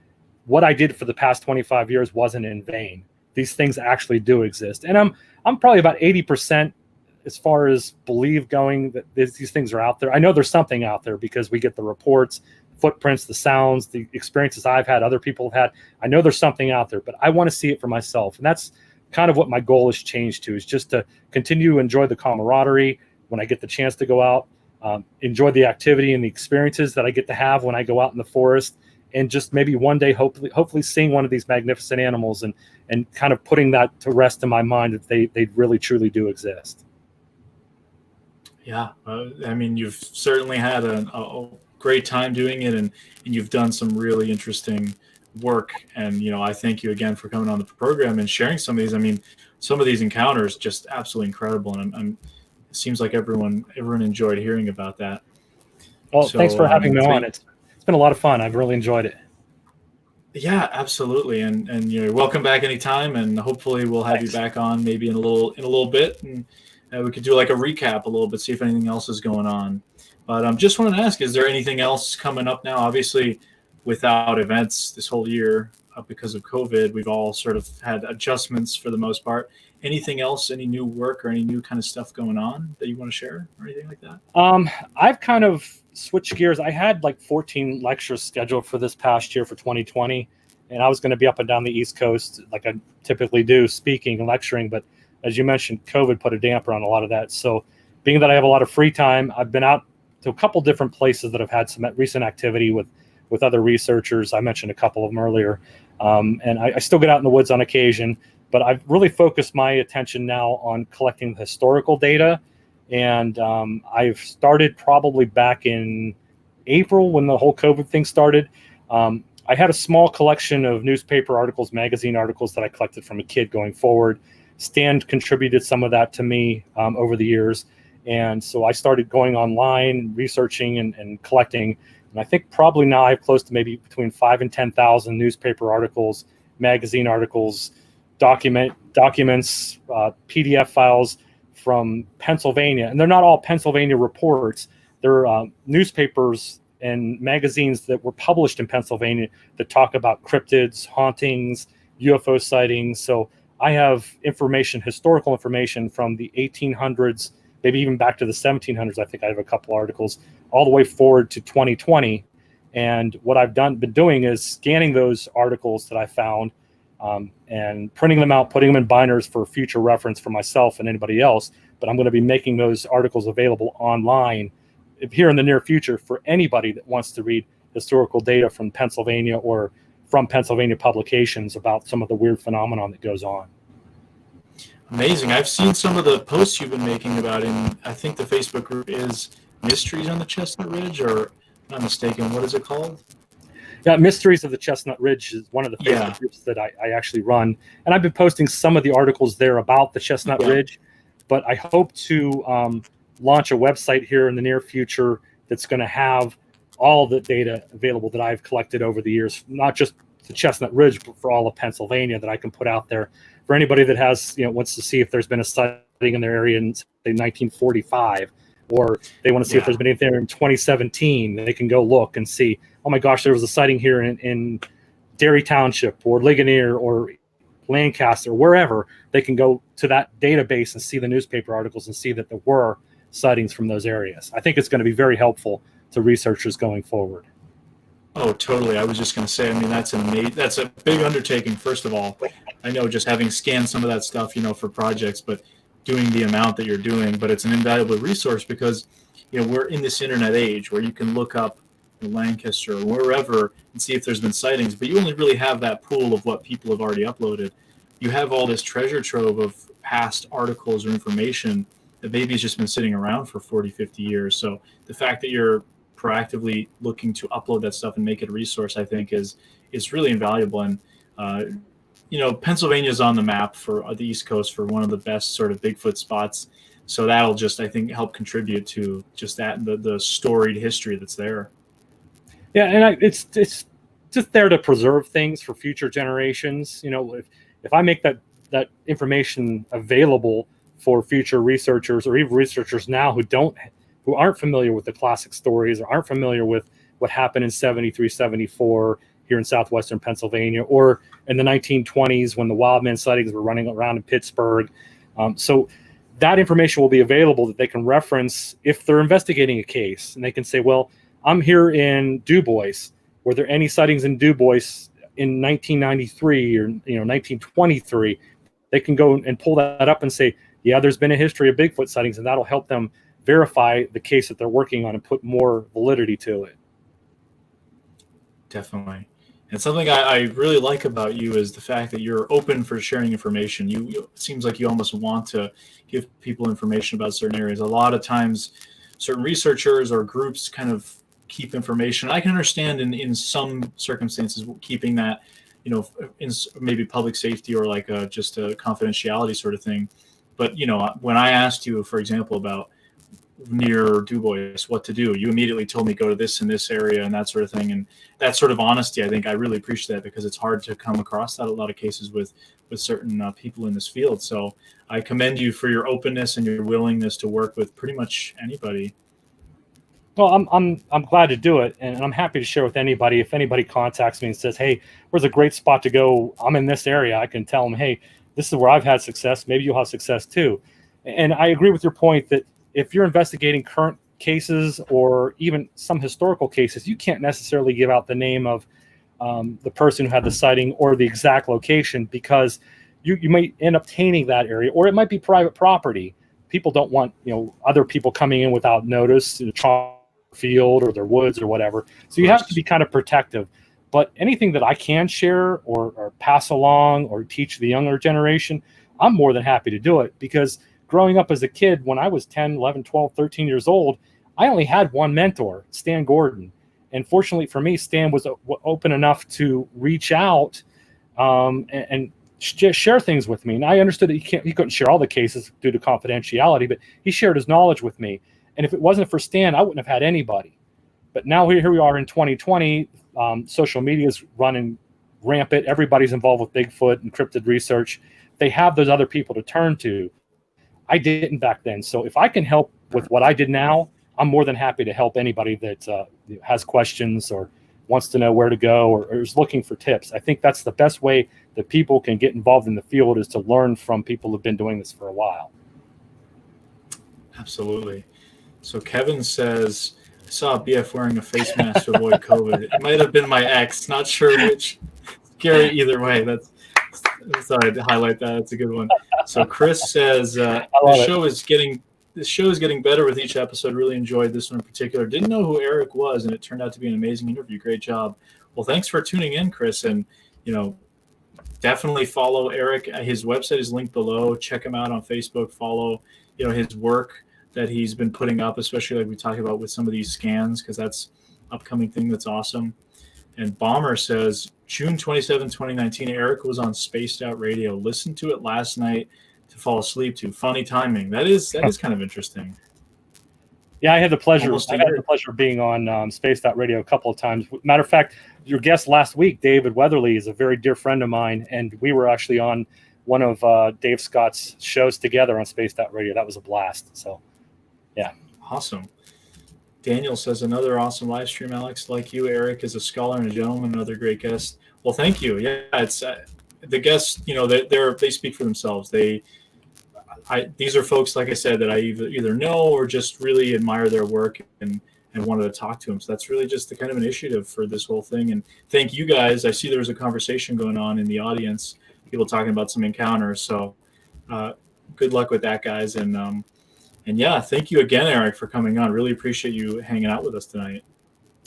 what I did for the past 25 years wasn't in vain. These things actually do exist. And I'm probably about 80% as far as believe going that these things are out there. I know there's something out there because we get the reports, footprints, the sounds, the experiences I've had, other people have had. I know there's something out there, but I want to see it for myself. And that's kind of what my goal has changed to, is just to continue to enjoy the camaraderie when I get the chance to go out, enjoy the activity and the experiences that I get to have when I go out in the forest, and just maybe one day, hopefully seeing one of these magnificent animals and kind of putting that to rest in my mind that they really truly do exist. Yeah, I mean, you've certainly had a great time doing it, and you've done some really interesting work. And I thank you again for coming on the program and sharing some of these. I mean, some of these encounters just absolutely incredible, and it seems like everyone enjoyed hearing about that. Well, thanks for having me on. It's been a lot of fun. I've really enjoyed it. Yeah, absolutely. And you're welcome back anytime, and hopefully we'll have you back on maybe in a little bit, and we could do like a recap a little bit, see if anything else is going on. But just wanted to ask, is there anything else coming up now? Obviously, without events this whole year because of COVID, we've all sort of had adjustments for the most part. Anything else, any new work or any new kind of stuff going on that you want to share or anything like that? I've kind of switched gears. I had like 14 lectures scheduled for this past year for 2020, and I was going to be up and down the East Coast like I typically do, speaking and lecturing. But as you mentioned, COVID put a damper on a lot of that. So being that I have a lot of free time, I've been out to a couple different places that have had some recent activity with other researchers. I mentioned a couple of them earlier. And I still get out in the woods on occasion, but I've really focused my attention now on collecting historical data. And I've started probably back in April when the whole COVID thing started. I had a small collection of newspaper articles, magazine articles that I collected from a kid going forward. Stan contributed some of that to me over the years. And so I started going online, researching and collecting. And I think probably now I have close to maybe between 5,000 and 10,000 newspaper articles, magazine articles, documents, PDF files from Pennsylvania. And they're not all Pennsylvania reports. They're newspapers and magazines that were published in Pennsylvania that talk about cryptids, hauntings, UFO sightings. So I have information, historical information from the 1800s, maybe even back to the 1700s. I think I have a couple articles all the way forward to 2020. And what I've been doing is scanning those articles that I found and printing them out, putting them in binders for future reference for myself and anybody else. But I'm going to be making those articles available online here in the near future for anybody that wants to read historical data from Pennsylvania or from Pennsylvania publications about some of the weird phenomenon that goes on. Amazing. I've seen some of the posts you've been making about in, I think the Facebook group is Mysteries on the Chestnut Ridge, or if I'm not mistaken, what is it called? Yeah, Mysteries of the Chestnut Ridge is one of the Facebook groups that I actually run. And I've been posting some of the articles there about the Chestnut Ridge, but I hope to launch a website here in the near future that's going to have all the data available that I've collected over the years, not just the Chestnut Ridge, but for all of Pennsylvania, that I can put out there for anybody that has, wants to see if there's been a sighting in their area in, say, 1945, or they want to see if there's been anything in 2017. They can go look and see, oh my gosh, there was a sighting here in Derry Township or Ligonier or Lancaster, wherever. They can go to that database and see the newspaper articles and see that there were sightings from those areas. I think it's going to be very helpful to researchers going forward. Oh, totally. I was just going to say, I mean, that's a big undertaking. First of all, I know just having scanned some of that stuff, for projects, but doing the amount that you're doing, but it's an invaluable resource because, we're in this internet age where you can look up Lancaster or wherever and see if there's been sightings, but you only really have that pool of what people have already uploaded. You have all this treasure trove of past articles or information that maybe has just been sitting around for 40, 50 years. So the fact that you're proactively looking to upload that stuff and make it a resource, I think is really invaluable. And, Pennsylvania is on the map for the East Coast for one of the best sort of Bigfoot spots. So that'll just, I think, help contribute to just that, the storied history that's there. Yeah, and it's just there to preserve things for future generations. If I make that information available for future researchers or even researchers now who aren't familiar with the classic stories or aren't familiar with what happened in 73, 74 here in southwestern Pennsylvania, or in the 1920s when the wildman sightings were running around in Pittsburgh. So that information will be available that they can reference if they're investigating a case. And they can say, well, I'm here in Du Bois. Were there any sightings in Du Bois in 1993 or 1923? They can go and pull that up and say, yeah, there's been a history of Bigfoot sightings, and that'll help them verify the case that they're working on and put more validity to it. Definitely. And something I really like about you is the fact that you're open for sharing information. It seems like you almost want to give people information about certain areas. A lot of times, certain researchers or groups kind of keep information. I can understand in some circumstances keeping that, in maybe public safety or like just a confidentiality sort of thing. But, when I asked you, for example, about near Du Bois, what to do, you immediately told me go to this and this area and that sort of thing. And that sort of honesty, I think I really appreciate that because it's hard to come across that a lot of cases with certain people in this field. So I commend you for your openness and your willingness to work with pretty much anybody. Well, I'm glad to do it, and I'm happy to share with anybody. If anybody contacts me and says, hey, where's a great spot to go? I'm in this area. I can tell them, hey, this is where I've had success. Maybe you'll have success too. And I agree with your point that if you're investigating current cases or even some historical cases, you can't necessarily give out the name of the person who had the sighting or the exact location because you might end up tainting that area, or it might be private property. People don't want other people coming in without notice in a chalk field or their woods or whatever. So you have to be kind of protective. But anything that I can share or pass along or teach the younger generation, I'm more than happy to do it because growing up as a kid, when I was 10, 11, 12, 13 years old, I only had one mentor, Stan Gordon. And fortunately for me, Stan was open enough to reach out and share things with me. And I understood that he couldn't share all the cases due to confidentiality, but he shared his knowledge with me. And if it wasn't for Stan, I wouldn't have had anybody. But now here we are in 2020. Social media is running rampant. Everybody's involved with Bigfoot and cryptid research. They have those other people to turn to. I didn't back then. So if I can help with what I did now, I'm more than happy to help anybody that has questions or wants to know where to go or is looking for tips. I think that's the best way that people can get involved in the field, is to learn from people who've been doing this for a while. Absolutely. So Kevin says, I saw a BF wearing a face mask to avoid COVID. It might have been my ex. Not sure which. Scary either way. Sorry, I'd highlight that. That's a good one. So Chris says, the show is getting better with each episode. Really enjoyed this one in particular. Didn't know who Eric was, and it turned out to be an amazing interview. Great job. Well, thanks for tuning in, Chris. And, definitely follow Eric. His website is linked below. Check him out on Facebook. Follow, his work that he's been putting up, especially like we talked about with some of these scans, because that's upcoming thing that's awesome. And Bomber says, June 27, 2019, Eric was on Spaced Out Radio. Listened to it last night to fall asleep to. Funny timing. That is kind of interesting. Yeah, I had the pleasure of being on Spaced Out Radio a couple of times. Matter of fact, your guest last week, David Weatherly, is a very dear friend of mine, and we were actually on one of Dave Scott's shows together on Spaced Out Radio. That was a blast. So, yeah. Awesome. Daniel says, another awesome live stream, Alex. Like you, Eric is a scholar and a gentleman, another great guest. Well, thank you. Yeah, it's the guests, they speak for themselves. These are folks, like I said, that I either know or just really admire their work and wanted to talk to them. So that's really just the kind of initiative for this whole thing. And thank you guys. I see there was a conversation going on in the audience, people talking about some encounters. So good luck with that, guys. And yeah, thank you again, Eric, for coming on. Really appreciate you hanging out with us tonight.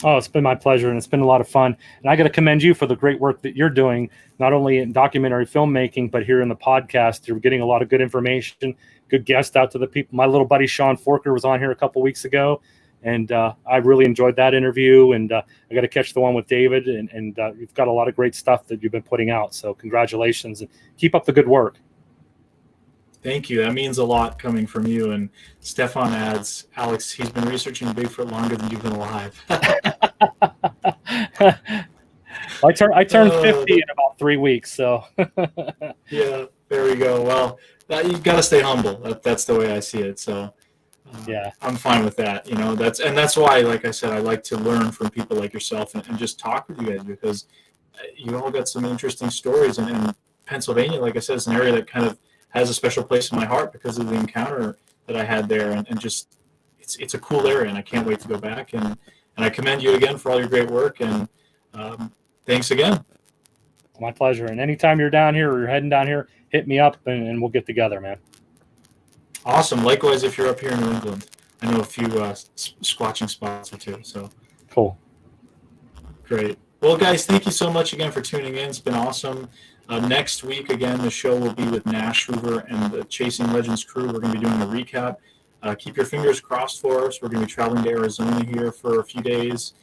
Oh, it's been my pleasure, and it's been a lot of fun. And I got to commend you for the great work that you're doing, not only in documentary filmmaking, but here in the podcast. You're getting a lot of good information, good guests out to the people. My little buddy Sean Foreca was on here a couple weeks ago, and I really enjoyed that interview. And I got to catch the one with David, and you've got a lot of great stuff that you've been putting out. So congratulations, and keep up the good work. Thank you. That means a lot coming from you. And Stefan adds, Alex, he's been researching Bigfoot longer than you've been alive. I turned 50 in about 3 weeks. So yeah, there we go. Well, you got to stay humble. That's the way I see it. So yeah, I'm fine with that. That's why, like I said, I like to learn from people like yourself and just talk with you guys, because you all got some interesting stories. And Pennsylvania, like I said, is an area that kind of has a special place in my heart because of the encounter that I had there, and just it's a cool area, and I can't wait to go back. And I commend you again for all your great work, and thanks again. My pleasure. And anytime you're down here or you're heading down here, hit me up and we'll get together, man. Awesome. Likewise, if you're up here in New England, I know a few squatching spots or two. So cool. Great. Well, guys, thank you so much again for tuning in. It's been awesome. Next week, again, the show will be with Nash Hoover and the Chasing Legends crew. We're going to be doing a recap. Keep your fingers crossed for us. We're going to be traveling to Arizona here for a few days,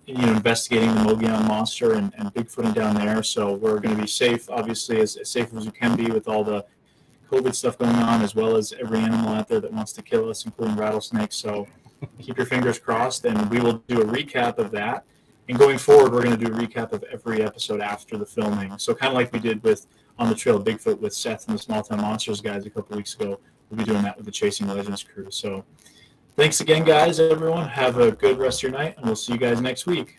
investigating the Mogollon monster and Bigfooting down there. So we're going to be safe, obviously, as safe as we can be with all the COVID stuff going on, as well as every animal out there that wants to kill us, including rattlesnakes. So keep your fingers crossed, and we will do a recap of that. And going forward, we're going to do a recap of every episode after the filming. So kind of like we did with On the Trail of Bigfoot with Seth and the Small Town Monsters guys a couple weeks ago. We'll be doing that with the Chasing Legends crew. So thanks again, guys, everyone. Have a good rest of your night, and we'll see you guys next week.